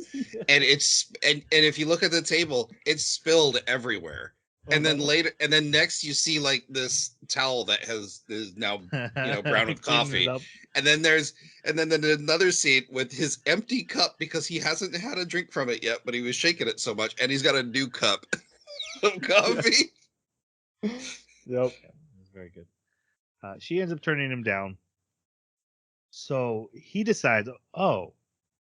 And and if you look at the table, it's spilled everywhere. And then later, and then next you see like this towel that is now brown with coffee. And then there's another scene with his empty cup because he hasn't had a drink from it yet, but he was shaking it so much, and he's got a new cup of coffee. Yep, that's very good. She ends up turning him down. So he decides, oh,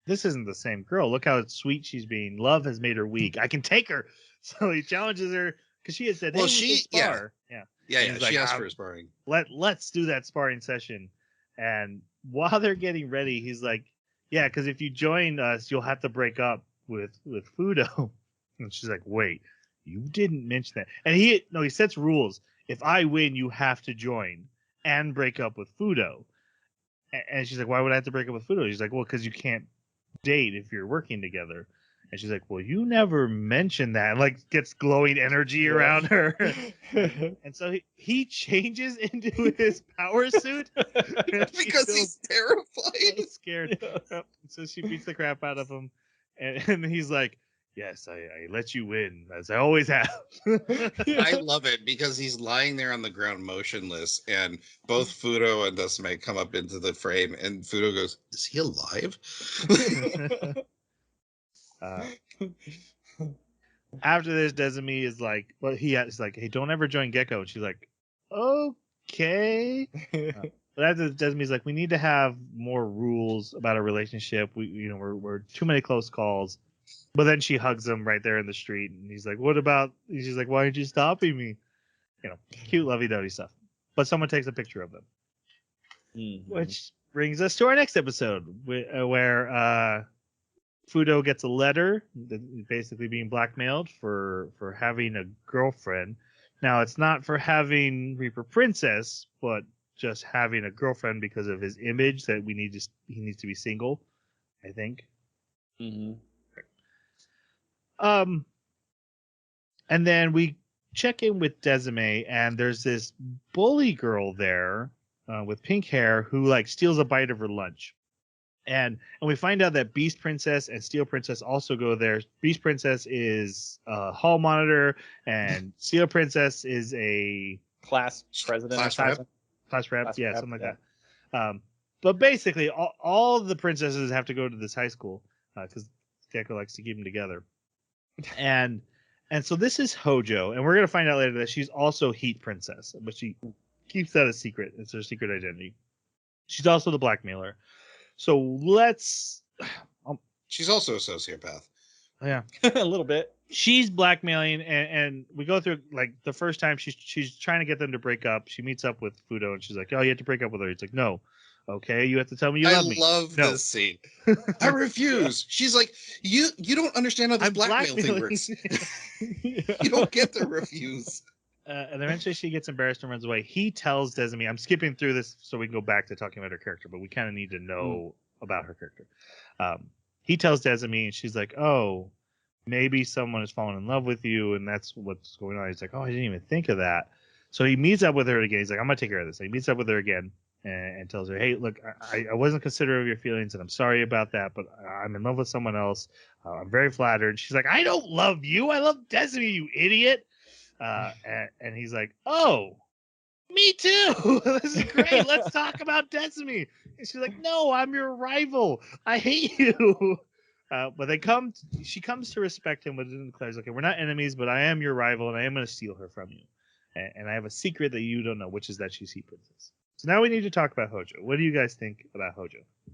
this isn't the same girl. Look how sweet she's being. Love has made her weak. I can take her. So he challenges her. Because she had said, hey, she spar. She asked for a sparring. Let's do that sparring session. And while they're getting ready, he's like, yeah, because if you join us, you'll have to break up with Fudo. And she's like, wait, you didn't mention that. And he sets rules. If I win, you have to join and break up with Fudo. And she's like, why would I have to break up with Fudo? She's like, well, because you can't date if you're working together. And she's like, well, you never mentioned that. And like gets glowing energy around her. And so he changes into his power suit. Because he's terrified. So scared. Yeah. So she beats the crap out of him. And he's like, yes, I let you win, as I always have. I love it because he's lying there on the ground motionless. And both Fudo and Dasume come up into the frame. And Fudo goes, is he alive? After this, Desumi is like, he's like, hey, don't ever join Gecko. And she's like, okay. But after Desmi's like, we need to have more rules about a relationship. We're too many close calls. But then she hugs him right there in the street, and he's like, "What about?" She's like, "Why aren't you stopping me?" Cute lovey-dovey stuff. But someone takes a picture of them, which brings us to our next episode, where Fudo gets a letter, basically being blackmailed for having a girlfriend. Now, it's not for having Reaper Princess, but just having a girlfriend because of his image that he needs to be single, I think. Mm-hmm. And then we check in with Desime, and there's this bully girl there with pink hair who like steals a bite of her lunch. And we find out that Beast Princess and Steel Princess also go there. Beast Princess is a hall monitor, and Steel Princess is a class president, class rep, yeah, something like that. But basically, all the princesses have to go to this high school because Gecko likes to keep them together. And so this is Hojo, and we're gonna find out later that she's also Heat Princess, but she keeps that a secret. It's her secret identity. She's also the blackmailer. So let's. She's also a sociopath. Yeah, a little bit. She's blackmailing, and we go through like the first time she's trying to get them to break up. She meets up with Fudo, and she's like, "Oh, you have to break up with her." He's like, "No, okay, you have to tell me you love me." I love this scene. I refuse. She's like, you don't understand how this blackmail thing works. You don't get to refuse. And eventually she gets embarrassed and runs away. He tells Desime, I'm skipping through this so we can go back to talking about her character, but we kind of need to know about her character. He tells Desime, and she's like, oh, maybe someone has fallen in love with you, and that's what's going on. He's like, oh, I didn't even think of that. So he meets up with her again. He's like, I'm going to take care of this. So he meets up with her again and tells her, hey, look, I wasn't considerate of your feelings, and I'm sorry about that, but I'm in love with someone else. I'm very flattered. She's like, I don't love you. I love Desime, you idiot. And he's like, oh, me too. This is great. Let's talk about Desime. And she's like, no, I'm your rival. I hate you. But she comes to respect him, but then declares, okay, we're not enemies, but I am your rival, and I am going to steal her from you. And I have a secret that you don't know, which is that she's Heat Princess. So now we need to talk about Hojo. What do you guys think about Hojo? I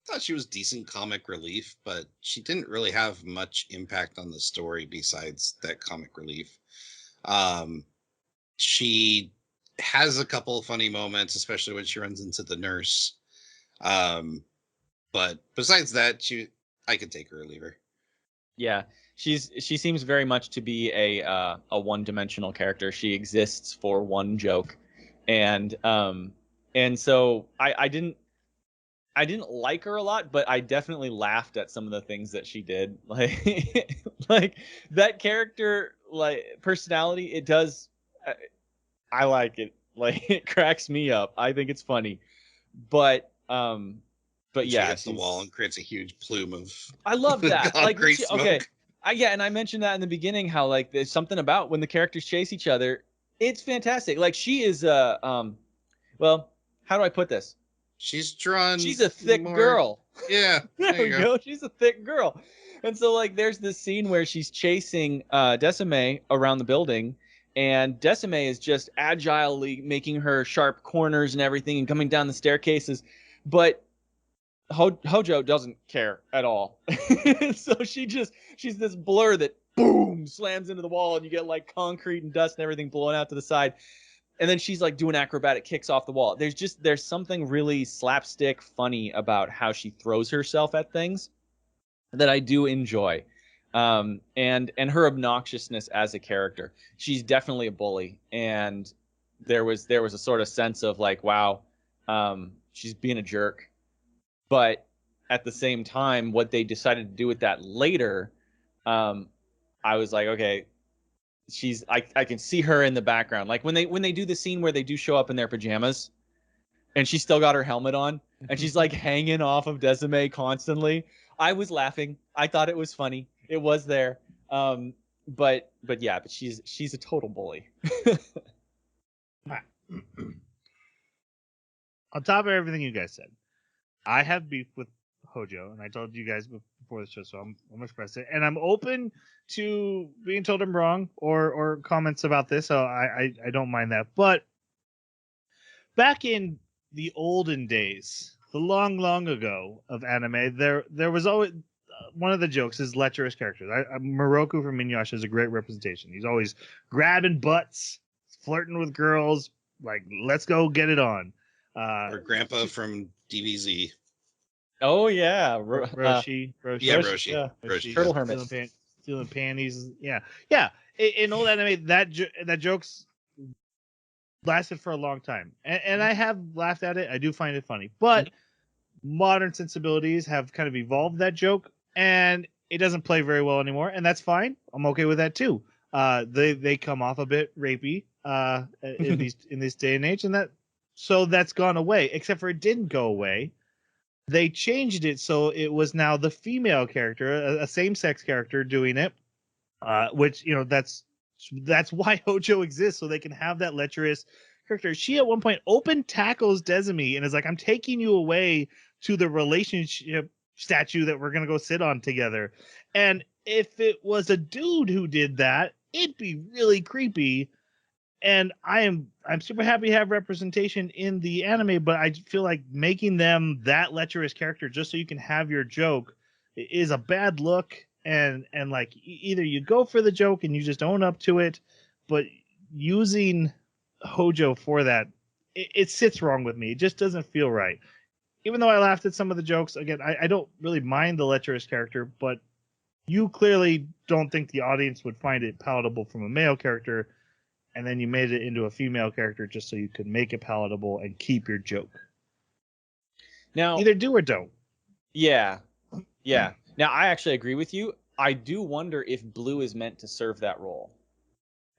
thought she was decent comic relief, but she didn't really have much impact on the story besides that comic relief. She has a couple of funny moments, especially when she runs into the nurse. But besides that, I could take her or leave her. Yeah, she seems very much to be a one-dimensional character. She exists for one joke, and so I didn't like her a lot, but I definitely laughed at some of the things that she did. Like that character, like personality, it does. I like it. Like it cracks me up. I think it's funny, but she hits the wall and creates a huge plume of. I love that. Concrete smoke. Okay, and I mentioned that in the beginning how like there's something about when the characters chase each other. It's fantastic. Like she is well, how do I put this? She's drawn. She's a thick girl. Yeah. There we go. She's a thick girl. And so like there's this scene where she's chasing Desime around the building, and Desime is just agilely making her sharp corners and everything and coming down the staircases, but Hojo doesn't care at all. So she's this blur that boom slams into the wall, and you get like concrete and dust and everything blowing out to the side. And then she's like doing acrobatic kicks off the wall. There's something really slapstick funny about how she throws herself at things that I do enjoy. And her obnoxiousness as a character. She's definitely a bully, and there was a sort of sense of like, wow, she's being a jerk. But at the same time, what they decided to do with that later, I was like, okay, I can see her in the background. Like when they do the scene where they do show up in their pajamas, and she's still got her helmet on, and she's like hanging off of Desime constantly. I was laughing. I thought it was funny. It was there. But she's a total bully. On top of everything you guys said, I have beef with Hojo, and I told you guys before the show, so I'm gonna express it. And I'm open to being told I'm wrong or comments about this, so I don't mind that. But back in the olden days, the long ago of anime, there was always one of the jokes is lecherous characters. Moroku from Inuyasha is a great representation. He's always grabbing butts, flirting with girls, like let's go get it on. Or Grandpa from DBZ. Oh yeah, Roshi. Yeah, Roshi, Roshi. yeah. Roshi. Turtle Yeah. Hermit. Stealing panties. Yeah. In old anime, that joke's lasted for a long time, and I have laughed at it. I do find it funny, but modern sensibilities have kind of evolved that joke, and it doesn't play very well anymore, and that's fine. I'm okay with that too. They come off a bit rapey in this day and age, and that's gone away. Except for it didn't go away. They changed it so it was now the female character, a same-sex character doing it, which that's why Hojo exists, so they can have that lecherous character. She at one point open tackles Desumi and is like, "I'm taking you away to the relationship statue that we're gonna go sit on together." And if it was a dude who did that, it'd be really creepy. And I'm super happy to have representation in the anime, but I feel like making them that lecherous character just so you can have your joke is a bad look. And like either you go for the joke and you just own up to it, but using Hojo for that, it sits wrong with me. It just doesn't feel right. Even though I laughed at some of the jokes, again, I don't really mind the lecherous character, but you clearly don't think the audience would find it palatable from a male character, and then you made it into a female character just so you could make it palatable and keep your joke. Now, either do or don't. Yeah. Now, I actually agree with you. I do wonder if Blue is meant to serve that role,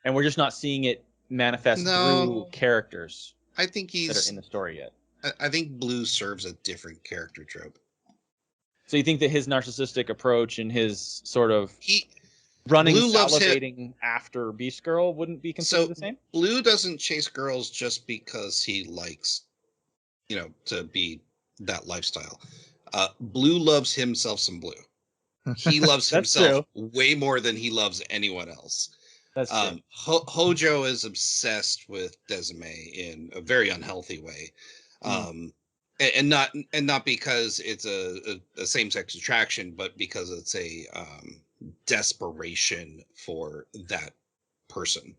and we're just not seeing it manifest through characters. I think that are in the story yet. I think Blue serves a different character trope. So you think that his narcissistic approach and his sort of running, salivating after Beast Girl wouldn't be considered the same? Blue doesn't chase girls just because he likes, to be that lifestyle. Blue loves himself some Blue. He loves himself way more than he loves anyone else. That's true. Hojo is obsessed with Desime in a very unhealthy way. And not because it's a same-sex attraction, but because it's a desperation for that person.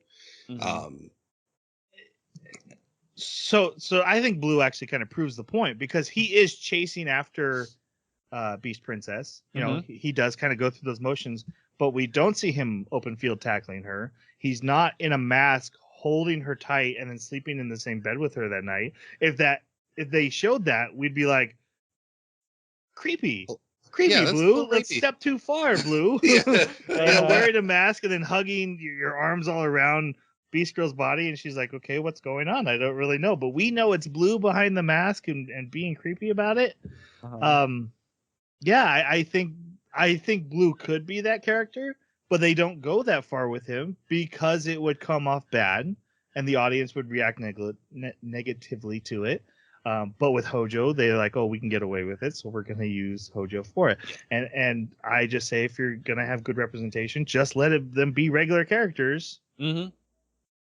So I think Blue actually kind of proves the point, because he is chasing after Beast Princess. He does kind of go through those motions, but we don't see him open field tackling her. He's not in a mask holding her tight and then sleeping in the same bed with her that night. If they showed that, we'd be like, creepy, Blue. Let's step too far, Blue. Wearing a mask and then hugging your arms all around Beast Girl's body, and she's like, okay, what's going on? I don't really know, but we know it's Blue behind the mask and being creepy about it. I think Blue could be that character, but they don't go that far with him because it would come off bad and the audience would react negatively to it. But with Hojo, they're like, oh, we can get away with it, so we're going to use Hojo for it. And I just say, if you're going to have good representation, just let them be regular characters.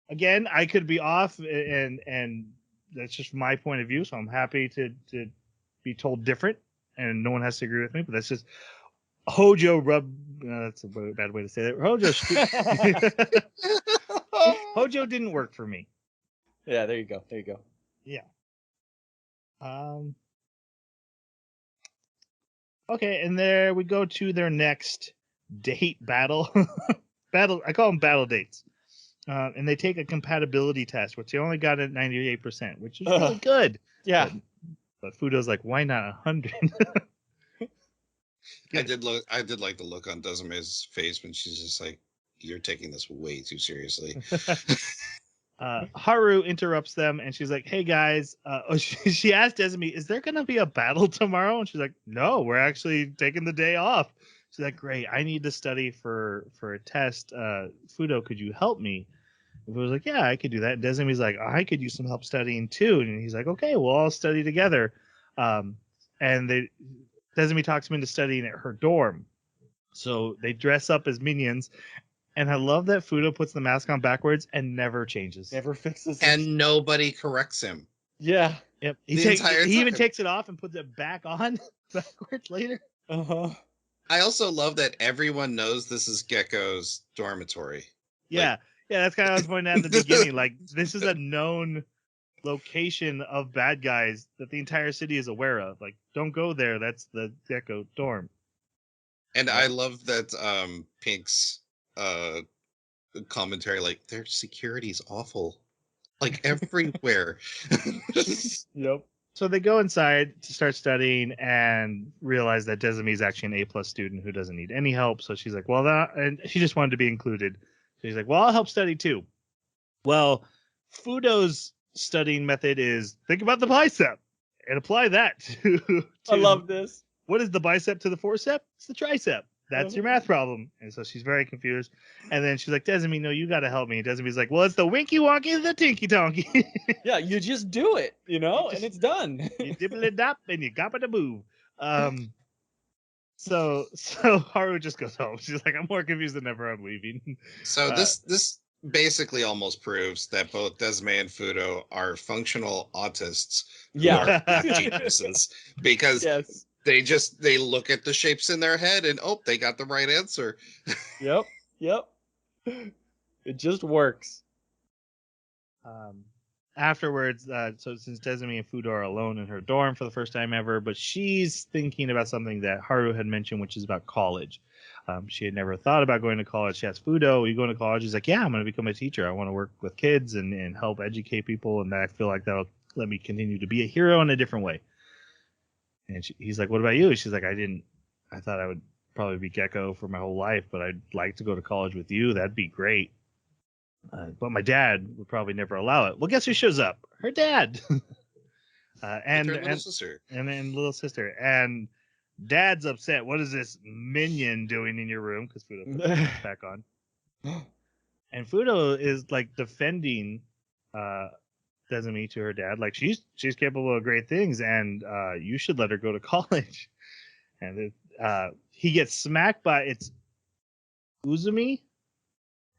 Again, I could be off, and that's just my point of view, so I'm happy to be told different, and no one has to agree with me, but that's just Hojo that's a bad way to say that. Hojo didn't work for me. Yeah, there you go. Yeah. Okay, and there we go to their next date battle. I call them battle dates. And they take a compatibility test, which they only got at 98%, which is really good. Yeah. But Fudo's like, why not 100? I did like the look on Desume's face when she's just like, you're taking this way too seriously. Haru interrupts them, and she's like, hey guys, she asked Desumi, is there going to be a battle tomorrow? And she's like, no, we're actually taking the day off. She's like, great, I need to study for a test. Fudo, could you help me? And Fudo's like, yeah, I could do that. And Desumi's like, I could use some help studying too. And he's like, okay, we'll all study together. And Desumi talks him into studying at her dorm. So they dress up as minions. And I love that Fudo puts the mask on backwards and never changes. Never fixes it. And nobody corrects him. Yeah. Yep. The entire He even time. takes it off and puts it back on backwards later. Uh-huh. I also love that everyone knows this is Gecko's dormitory. Yeah. Yeah, that's kind of what I was pointing out in the beginning. Like, this is a known location of bad guys that the entire city is aware of. Like, don't go there. That's the Gecko dorm. And I love that Pink's commentary, like, their security's awful. Like, everywhere. Yep. So they go inside to start studying and realize that Desiree is actually an A+ student who doesn't need any help. So she's like, well, and she just wanted to be included. So she's like, well, I'll help study too. Well, Fudo's studying method is think about the bicep and apply that to I love this. what is the bicep to the forcep? It's the tricep. That's your math problem. And so she's very confused. And then she's like, Desiree, no, you got to help me. And Desiree's like, well, it's the winky wonky, the tinky tonky. Yeah, you just do it, and it's done. You dibble dop and you gobba da boo. So Haru just goes home. She's like, I'm more confused than ever. I'm leaving. So this basically almost proves that both Desme and Fudo are functional autists who Yeah. are math geniuses, because Yes. they look at the shapes in their head and they got the right answer. Yep. It just works. Afterwards, so since Desiree and Fudo are alone in her dorm for the first time ever, but she's thinking about something that Haru had mentioned, which is about college. She had never thought about going to college. She asked Fudo, are you going to college? He's like, yeah, I'm going to become a teacher. I want to work with kids and help educate people, and I feel like that'll let me continue to be a hero in a different way. And he's like, what about you? She's like, I thought I would probably be Gecko for my whole life, but I'd like to go to college with you. That'd be great. But my dad would probably never allow it. Well, guess who shows up? Her dad. And her little sister. And then little sister. And dad's upset. What is this minion doing in your room? Because Fudo put the back on. And Fudo is like defending Desiree to her dad. Like, she's capable of great things, and you should let her go to college. And he gets smacked by it's Urumi.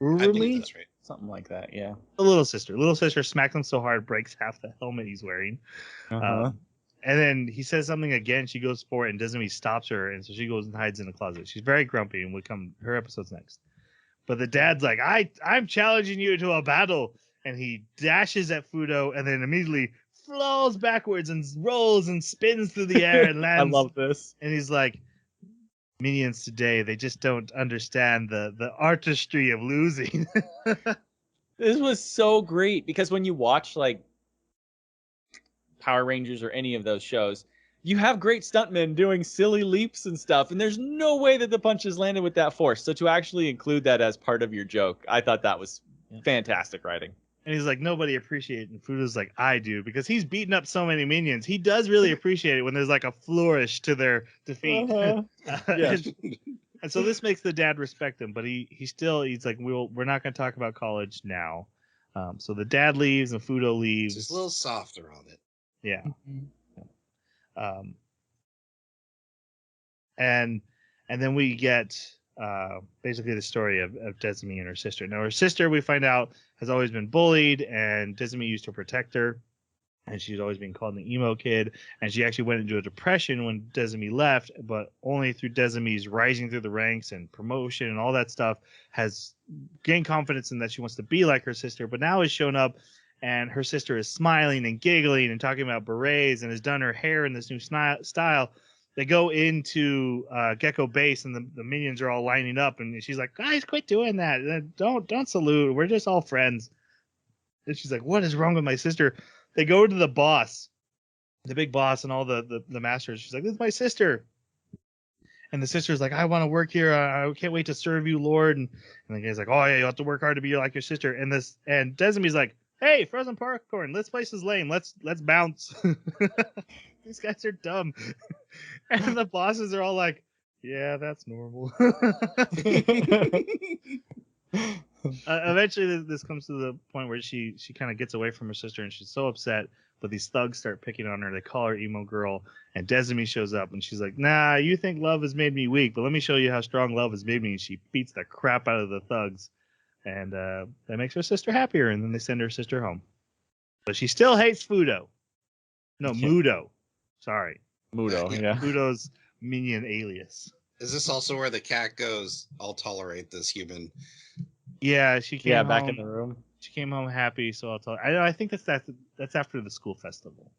I believe that's right. Something like that, yeah. The little sister smacks him so hard, breaks half the helmet he's wearing. Uh-huh. And then he says something again. She goes for it, and Desiree stops her, and so she goes and hides in the closet. She's very grumpy, and her episode's next. But the dad's like, I'm challenging you to a battle, and he dashes at Fudo, and then immediately flows backwards and rolls and spins through the air and lands. I love this. And he's like, minions today, they just don't understand the artistry of losing. This was so great because when you watch like Power Rangers or any of those shows, you have great stuntmen doing silly leaps and stuff, and there's no way that the punches landed with that force. So to actually include that as part of your joke, I thought that was fantastic writing. And he's like, nobody appreciates it. And Fudo's like, I do, because he's beaten up so many minions. He does really appreciate it when there's like a flourish to their defeat. Yes. And so this makes the dad respect him, but he's like, we're not going to talk about college now. So the dad leaves and Fudo leaves. Just a little softer on it. Yeah. And then we get basically the story of Desiree and her sister. Now, her sister, we find out, has always been bullied, and Desiree used to protect her, and she's always been called an emo kid, and she actually went into a depression when Desiree left, but only through Desiree's rising through the ranks and promotion and all that stuff has gained confidence in that she wants to be like her sister, but now has shown up, and her sister is smiling and giggling and talking about berets and has done her hair in this new style. They go into Gecko Base, and the minions are all lining up, and she's like, guys, quit doing that. Don't salute. We're just all friends. And she's like, what is wrong with my sister? They go to the boss, the big boss, and all the masters. She's like, this is my sister. And the sister's like, I want to work here. I can't wait to serve you, Lord. And the guy's like, oh, yeah, you have to work hard to be like your sister. And Desiree's like, hey, frozen popcorn, this place is lame. Let's bounce. These guys are dumb. And the bosses are all like, yeah, that's normal. Eventually, this comes to the point where she kind of gets away from her sister, and she's so upset. But these thugs start picking on her. They call her emo girl, and Desiree shows up, and she's like, nah, you think love has made me weak, but let me show you how strong love has made me. And she beats the crap out of the thugs, and that makes her sister happier, and then they send her sister home. But she still hates Fudo. No, Mudo. Sorry. Mudo, yeah. Mudo's minion alias. Is this also where the cat goes, I'll tolerate this human? Yeah, she came home. Back in the room. She came home happy, so I'll tell. I think that's after the school festival.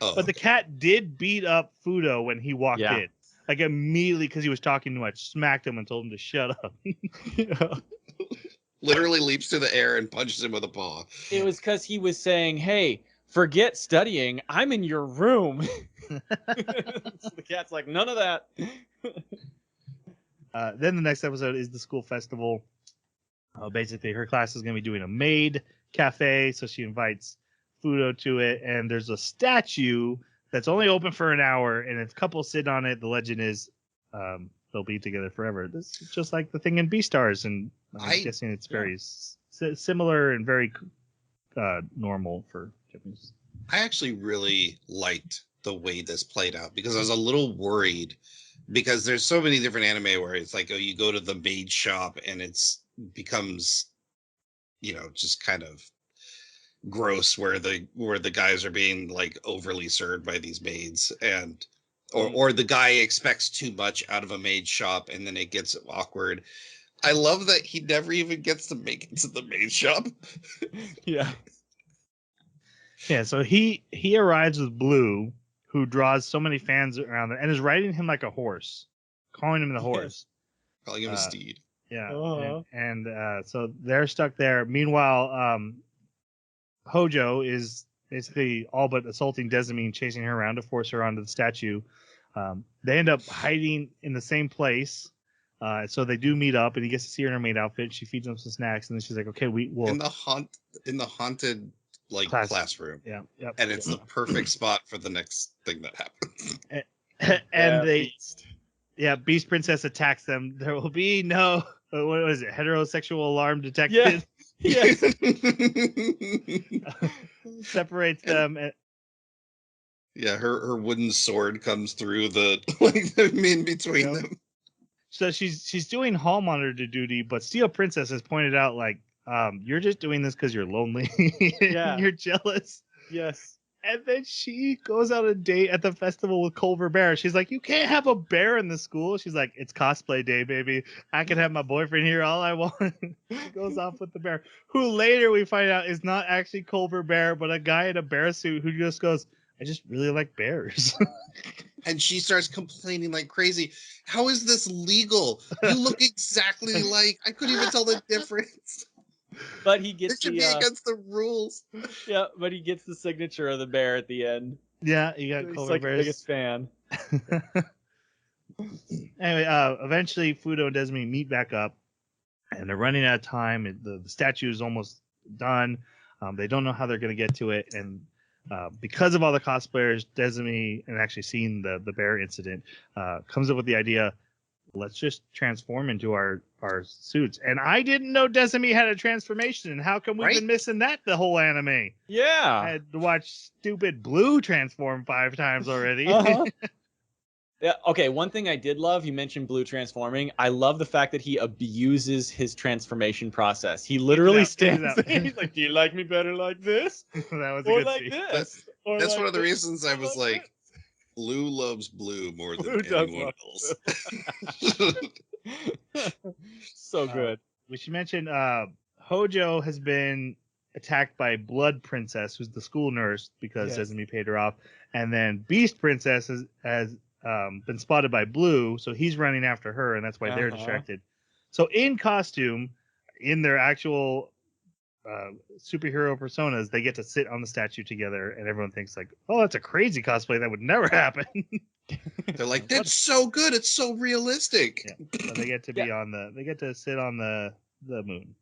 Oh, But the cat did beat up Fudo when he walked in. Like immediately because he was talking too much, smacked him and told him to shut up. Literally leaps through the air and punches him with a paw. It was because he was saying, "Hey, forget studying. I'm in your room." So the cat's like, "None of that." Then the next episode is the school festival. Basically, her class is going to be doing a maid cafe, so she invites Fudo to it, and there's a statue that's only open for an hour, and if couples sit on it, the legend is they'll be together forever. This is just like the thing in Beastars, and I'm guessing it's very similar and very normal for Japanese. I actually really liked the way this played out because I was a little worried because there's so many different anime where it's like, oh, you go to the maid shop and it's becomes, just kind of gross where the guys are being like overly served by these maids and or the guy expects too much out of a maid shop and then it gets awkward. I love that he never even gets to make it to the maid shop. Yeah. Yeah, so he arrives with Blue, who draws so many fans around and is riding him like a horse, calling him the horse. Calling him a steed. Yeah. And so they're stuck there. Meanwhile, Hojo is basically all but assaulting Desmond, chasing her around to force her onto the statue. They end up hiding in the same place. So they do meet up, and he gets to see her in her maid outfit. She feeds him some snacks, and then she's like, "Okay, we will." In the haunted classroom. Yeah. Yep. And it's the perfect spot for the next thing that happens. And Beast Princess attacks them. There will be no, what was it, heterosexual alarm detected. Yeah. Separates them. Yeah, her wooden sword comes through the in between them. So she's doing hall monitor duty, but Steel Princess has pointed out you're just doing this because you're lonely. And you're jealous. Yes. And then she goes on a date at the festival with Culver Bear. She's like, "You can't have a bear in the school." She's like, "It's cosplay day, baby. I can have my boyfriend here all I want." She goes off with the bear, who later we find out is not actually Culver Bear, but a guy in a bear suit who just goes, "I just really like bears." And she starts complaining like crazy. How is this legal? You look exactly like. I couldn't even tell the difference. But he gets it should be against the rules. Yeah, but he gets the signature of the bear at the end. Yeah, you got Culver Bear's biggest fan. Anyway, eventually Fudo and Desmi meet back up, and they're running out of time. The statue is almost done. They don't know how they're going to get to it, and because of all the cosplayers, Desmi, and actually seeing the bear incident, comes up with the idea, let's just transform into our suits. And I didn't know Desmi had a transformation, and how come we've been missing that the whole anime? Yeah. I had to watch stupid Blue transform 5 times already. Yeah. Okay. One thing I did love, you mentioned Blue transforming. I love the fact that he abuses his transformation process. He literally stands there. He's like, "Do you like me better like this? That was a or good like scene. this?" That's like one of the this, reasons I was like, this. Blue loves Blue more than Blue does anyone love else. So good. We should mention Hojo has been attacked by Blood Princess, who's the school nurse, because Desmi paid her off. And then Beast Princess has been spotted by Blue, so he's running after her, and that's why they're distracted. So in costume, in their actual superhero personas, they get to sit on the statue together, and everyone thinks like, "Oh, that's a crazy cosplay. That would never happen." They're like, "That's so good. It's so realistic." Yeah. So they get to be they get to sit on the moon.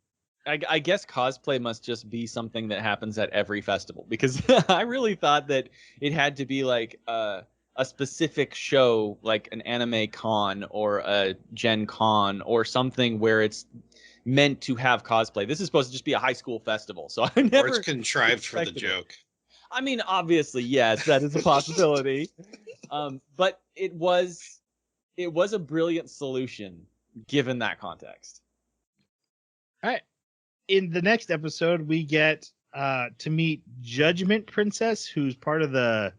I guess cosplay must just be something that happens at every festival, because I really thought that it had to be like a specific show, like an anime con or a Gen Con or something where it's meant to have cosplay. This is supposed to just be a high school festival, so I never. Or it's contrived for the joke. I mean, obviously, yes, that is a possibility. But it was a brilliant solution given that context. All right. In the next episode, we get to meet Judgment Princess, who's part of the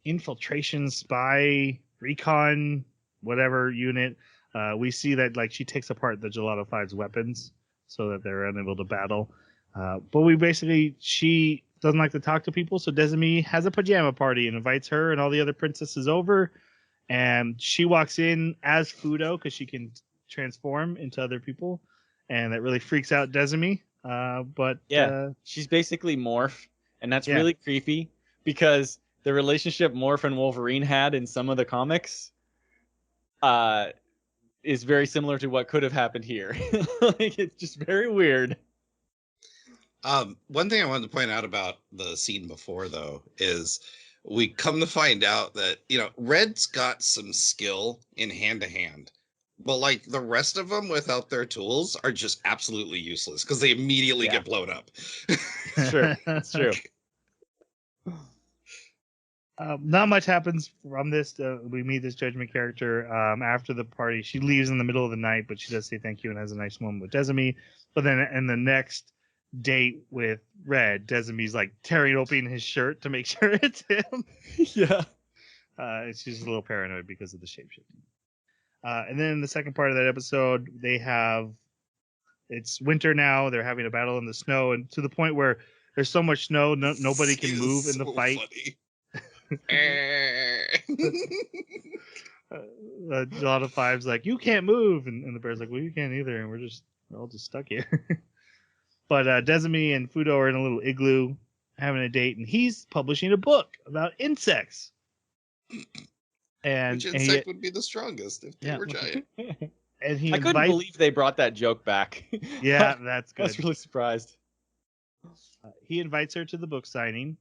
infiltration spy recon whatever unit. We see that like she takes apart the Gelato Five's weapons so that they're unable to battle. But she doesn't like to talk to people, so Desmi has a pajama party and invites her and all the other princesses over. And she walks in as Fudo because she can transform into other people, and that really freaks out Desmi. She's basically Morph, and that's Yeah. really creepy because the relationship Morph and Wolverine had in some of the comics is very similar to what could have happened here. Like, it's just very weird. One thing I wanted to point out about the scene before, though, is we come to find out that, Red's got some skill in hand-to-hand. But, like, the rest of them without their tools are just absolutely useless because they immediately get blown up. Sure, it's true. Not much happens from this. We meet this Judgment character after the party. She leaves in the middle of the night, but she does say thank you and has a nice moment with Desmi. But then in the next date with Red, Desmi's like tearing open his shirt to make sure it's him. Yeah. She's a little paranoid because of the shapeshifting. And then in the second part of that episode, it's winter now. They're having a battle in the snow, and to the point where there's so much snow, nobody can move in the fight. Gelato Five's like, you can't move, and the bear's like, well, you can't either, and we're all just stuck here. But Desmi and Fudo are in a little igloo having a date, and he's publishing a book about insects. Which insect would be the strongest if they were giant? And I couldn't believe they brought that joke back. Yeah, that's good. I was really surprised. He invites her to the book signing,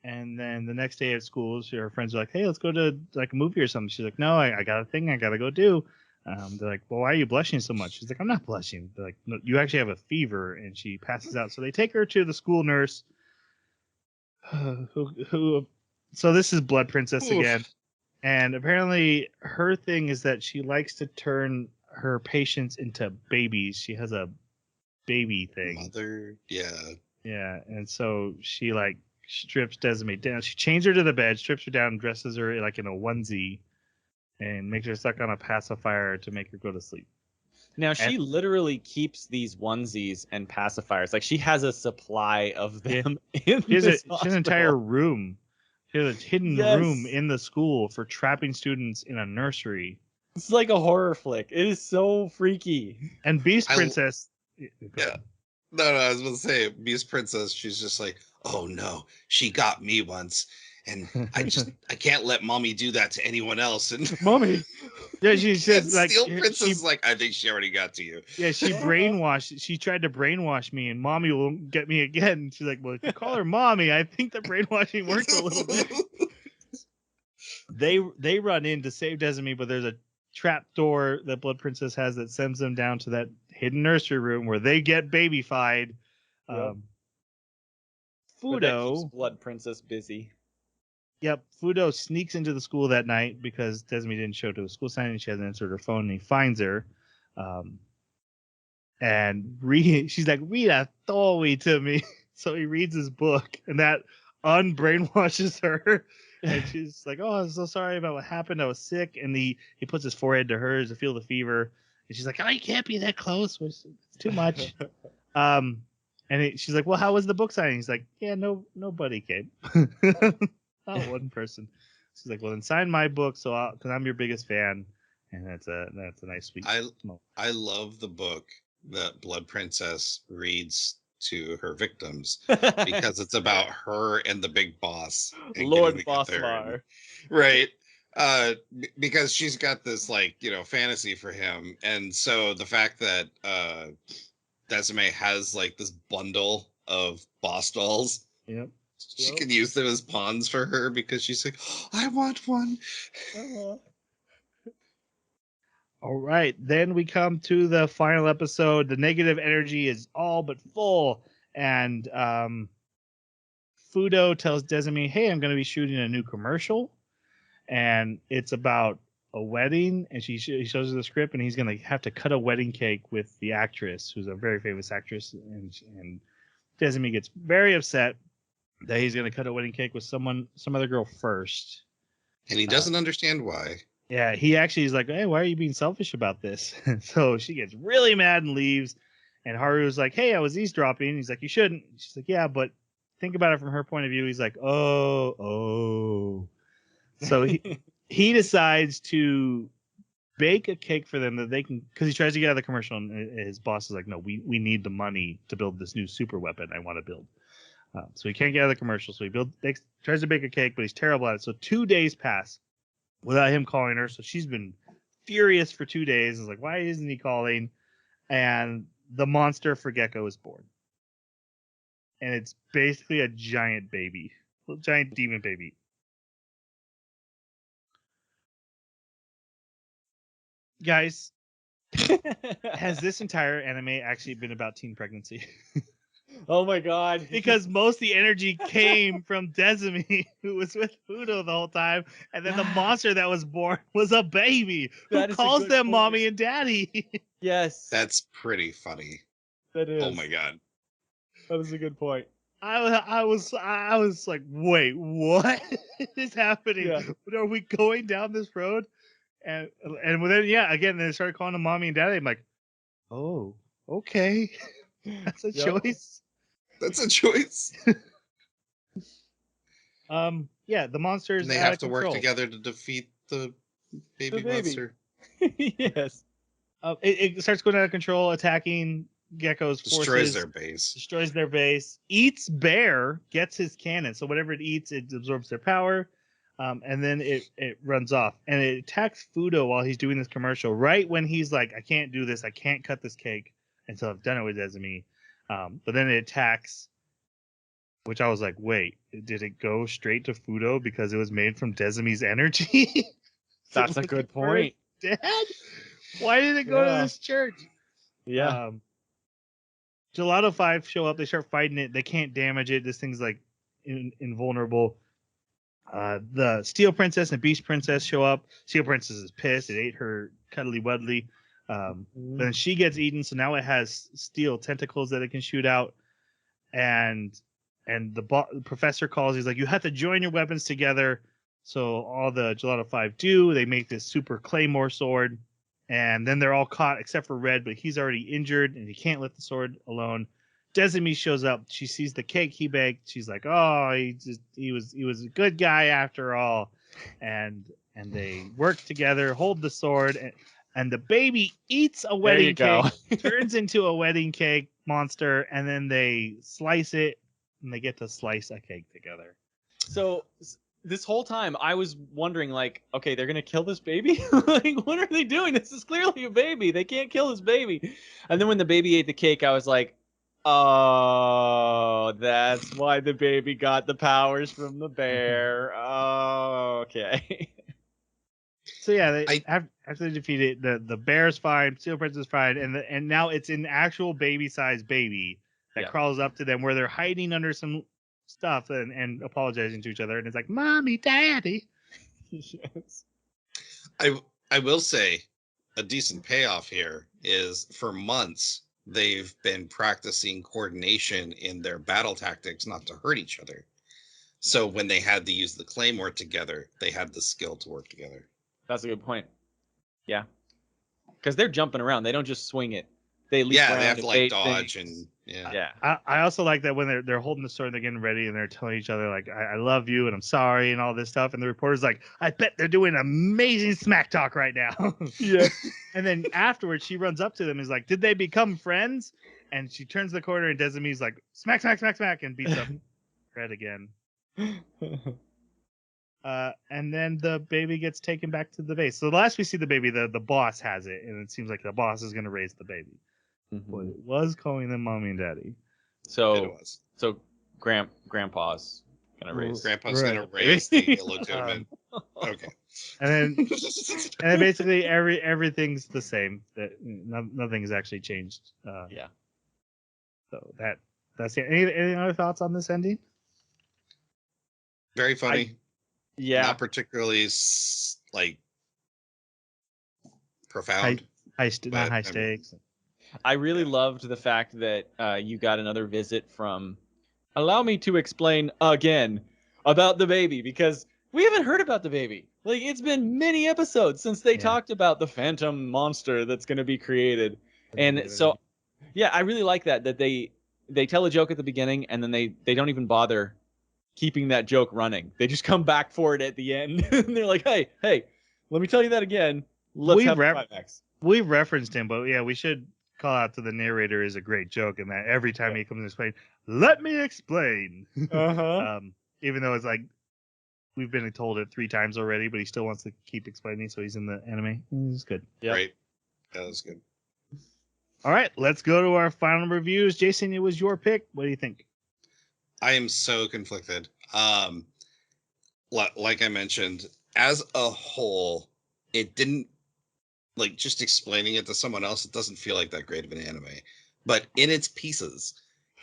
and then the next day at school, her friends are like, hey, let's go to like a movie or something. She's like, no, I got a thing I got to go do. They're like, well, why are you blushing so much? She's like, I'm not blushing. They're like, no, you actually have a fever, and she passes out. So they take her to the school nurse, so this is Blood Princess again. And apparently her thing is that she likes to turn her patients into babies. She has a baby thing. Mother, yeah. Yeah, and so she like strips Desmi down. She chains her to the bed, strips her down, dresses her like in a onesie, and makes her suck on a pacifier to make her go to sleep. Now she literally keeps these onesies and pacifiers. Like, she has a supply of them in she has this an entire room. She has a hidden Yes. room in the school for trapping students in a nursery. It's like a horror flick. It is so freaky. And Beast Princess. Yeah. No, I was going to say, Beast Princess, she's just like, oh no, she got me once. And I can't let mommy do that to anyone else. And mommy. Yeah, she says like Steel Princess is like, I think she already got to you. Yeah, she tried to brainwash me, and mommy will get me again. And she's like, well, if you call her mommy, I think the brainwashing works a little bit. They run in to save Desmi, but there's a trap door that Blood Princess has that sends them down to that hidden nursery room where they get babyfied. Yep. Fudo, that keeps Blood Princess busy. Yep, Fudo sneaks into the school that night because Desmi didn't show to a school signing. She hasn't answered her phone, and he finds her. And she's like, read a story to me. So he reads his book, and that unbrainwashes her. And she's like, oh, I'm so sorry about what happened. I was sick. And he puts his forehead to hers to feel the fever. And she's like, oh, you can't be that close. It's too much. She's like, well, how was the book signing? He's like, yeah, nobody came. Not one person. She's like, well, then sign my book, because I'm your biggest fan, and that's a nice sweet moment. I love the book that Blood Princess reads to her victims because it's about her and the big boss, and Lord Bossmar, right? Because she's got this fantasy for him, and so the fact that Desiree has like this bundle of boss dolls. Yep. She can use them as pawns for her because she's like, oh, I want one. All right. Then we come to the final episode. The negative energy is all but full. And Fudo tells Desmi, hey, I'm going to be shooting a new commercial. And it's about a wedding. And he shows her the script. And he's going to have to cut a wedding cake with the actress, who's a very famous actress. And Desmi gets very upset that he's going to cut a wedding cake with some other girl first. And he doesn't understand why. Yeah, he actually is like, hey, why are you being selfish about this? So she gets really mad and leaves. And Haru's like, hey, I was eavesdropping. He's like, you shouldn't. She's like, yeah, but think about it from her point of view. He's like, oh. So he decides to bake a cake for them that they can, because he tries to get out of the commercial, and his boss is like, no, we need the money to build this new super weapon I want to build. So he can't get out of the commercial. So he tries to bake a cake, but he's terrible at it. So 2 days pass without him calling her. So she's been furious for 2 days. It's like, why isn't he calling? And the monster for Gecko is born. And it's basically a giant baby, a giant demon baby. Guys, has this entire anime actually been about teen pregnancy? Oh my god. Because most of the energy came from Desumi, who was with Fudo the whole time, and then the monster that was born was a baby who calls them mommy and daddy. Yes. That's pretty funny. That is. Oh my god. That is a good point. I was like, wait, what is happening? Yeah. Are we going down this road? And then again they started calling them mommy and daddy. I'm like, oh, okay. That's a choice. That's a choice. The monsters. And they have to work together to defeat the baby monster. Yes. It starts going out of control, attacking Gecko's forces. Destroys their base. Eats bear, gets his cannon. So whatever it eats, it absorbs their power. And then it runs off. And it attacks Fudo while he's doing this commercial. Right when he's like, I can't do this. I can't cut this cake until I've done it with Desumi. But then it attacks, which I was like, wait, did it go straight to Fudo because it was made from Desumi's energy? That's a good point. Dad? Why did it go to this church? Yeah. Gelato 5 show up. They start fighting it. They can't damage it. This thing's like invulnerable. The Steel Princess and Beast Princess show up. Steel Princess is pissed. It ate her Cuddly Wuddly. Then she gets eaten, so now it has steel tentacles that it can shoot out. And the professor calls. He's like, you have to join your weapons together. So all the Gelato 5 do. They make this super claymore sword. And then they're all caught except for Red, but he's already injured and he can't lift the sword alone. Desumi shows up. She sees the cake he baked. She's like, "Oh, he was a good guy after all." And they work together, hold the sword, and the baby eats a wedding cake, turns into a wedding cake monster, and then they slice it, and they get to slice a cake together. So this whole time I was wondering, like, okay, they're gonna kill this baby? Like, what are they doing? This is clearly a baby. They can't kill this baby. And then when the baby ate the cake, I was like, oh, that's why the baby got the powers from the bear. Oh, okay. So yeah, after they defeat it, the bear's fine, Steel Princess is fine, and now it's an actual baby-sized baby that crawls up to them where they're hiding under some stuff and apologizing to each other, and it's like, "Mommy, Daddy." Yes. I will say a decent payoff here is for months they've been practicing coordination in their battle tactics not to hurt each other. So when they had to use the claymore together, they had the skill to work together. That's a good point. Yeah. Because they're jumping around. They don't just swing it. They leap around. They have to like dodge things. Yeah. I also like that when they're holding the sword and they're getting ready and they're telling each other like, I love you and I'm sorry and all this stuff, and the reporter's like, I bet they're doing amazing smack talk right now. Yeah. And then afterwards she runs up to them and is like, did they become friends? And she turns the corner and Desumi's like, smack, smack, smack, smack, and beats up Red again. And then the baby gets taken back to the base. So the last we see the baby, the boss has it, and it seems like the boss is going to raise the baby. Mm-hmm. But it was calling them mommy and daddy. So grandpa's gonna raise. Grandpa's gonna raise the illegitimate. Okay. And then basically everything's the same. That nothing's actually changed. Yeah. So that's it. Any other thoughts on this ending? Very funny. Not particularly like profound. Not high stakes. I really loved the fact that you got another visit from. Allow me to explain again about the baby, because we haven't heard about the baby. Like, it's been many episodes since they talked about the phantom monster that's going to be created. And so, yeah, I really like that they tell a joke at the beginning and then they don't even bother keeping that joke running. They just come back for it at the end. And they're like, hey, let me tell you that again. Let's have a climax. We referenced him, but yeah, we should call out to the narrator is a great joke, and that every time he comes to explain, let me explain. Even though it's like we've been told it 3 times already, but he still wants to keep explaining, so he's in the anime. It's good. Yep. Right. That was good. All right, let's go to our final reviews. Jason, it was your pick. What do you think? I am so conflicted. Like I mentioned, as a whole, it didn't, like, just explaining it to someone else, it doesn't feel like that great of an anime. But in its pieces,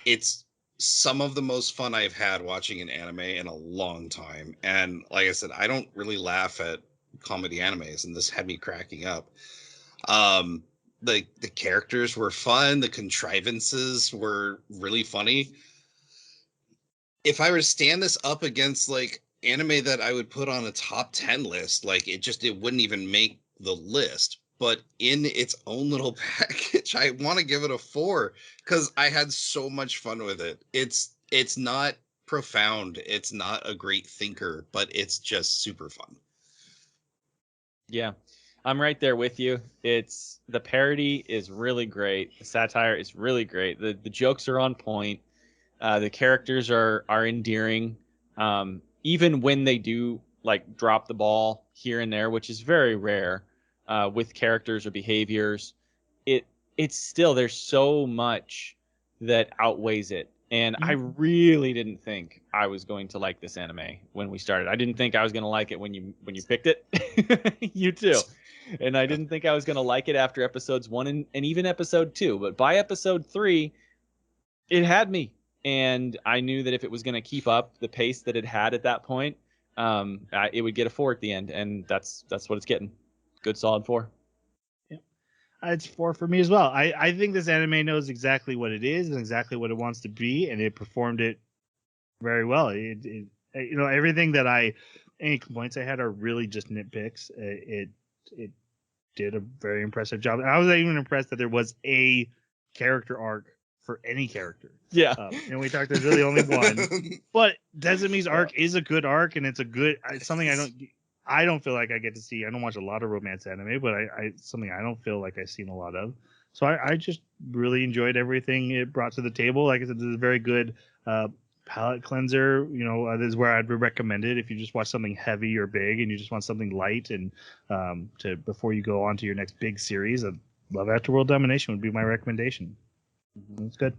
it's some of the most fun I've had watching an anime in a long time. And like I said, I don't really laugh at comedy animes, and this had me cracking up. The characters were fun, the contrivances were really funny. If I were to stand this up against like anime that I would put on a top 10 list, like it wouldn't even make the list. But in its own little package, I want to give it a 4 because I had so much fun with it. It's not profound, it's not a great thinker, but it's just super fun. Yeah, I'm right there with you. It's the parody is really great. The satire is really great. The jokes are on point. The characters are endearing. Even when they do like drop the ball here and there, which is very rare with characters or behaviors, it's still, there's so much that outweighs it. And I really didn't think I was going to like this anime when we started. I didn't think I was going to like it when you picked it. You too. And I didn't think I was going to like it after episodes 1 and even episode 2. But by episode 3, it had me. And I knew that if it was going to keep up the pace that it had at that point, it would get a 4 at the end. And that's what it's getting. Good solid 4. It's 4 for me as well. I think this anime knows exactly what it is and exactly what it wants to be, and it performed it very well. Everything that any complaints I had are really just nitpicks. It did a very impressive job. And I was even impressed that there was a character arc for any character. Yeah. And we talked, there's really only one. But Desumi's arc is a good arc, and it's a good something I don't feel like I get to see. I don't watch a lot of romance anime, but something I don't feel like I've seen a lot of. So I just really enjoyed everything it brought to the table. Like I said, this is a very good palate cleanser. This is where I'd recommend it if you just watch something heavy or big and you just want something light and before you go on to your next big series. Love After World Domination would be my recommendation. It's good.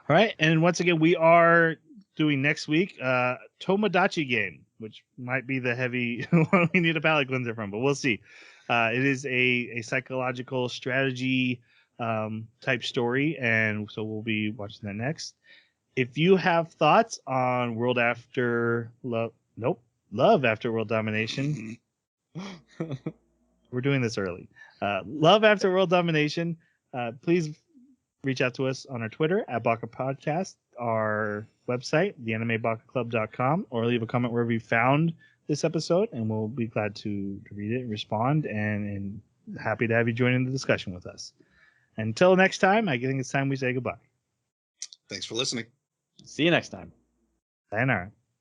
All right, and once again, we are doing next week Tomodachi game, which might be the heavy one we need a palate cleanser from, but we'll see. It is a psychological strategy type story, and so we'll be watching that next. If you have thoughts on Love After World Domination, we're doing this early. Love After World Domination, please reach out to us on our Twitter at Baka Podcast, our website, theanimebakaclub.com, or leave a comment wherever you found this episode, and we'll be glad to read it and respond, and happy to have you join in the discussion with us. Until next time, I think it's time we say goodbye. Thanks for listening. See you next time. Sayonara.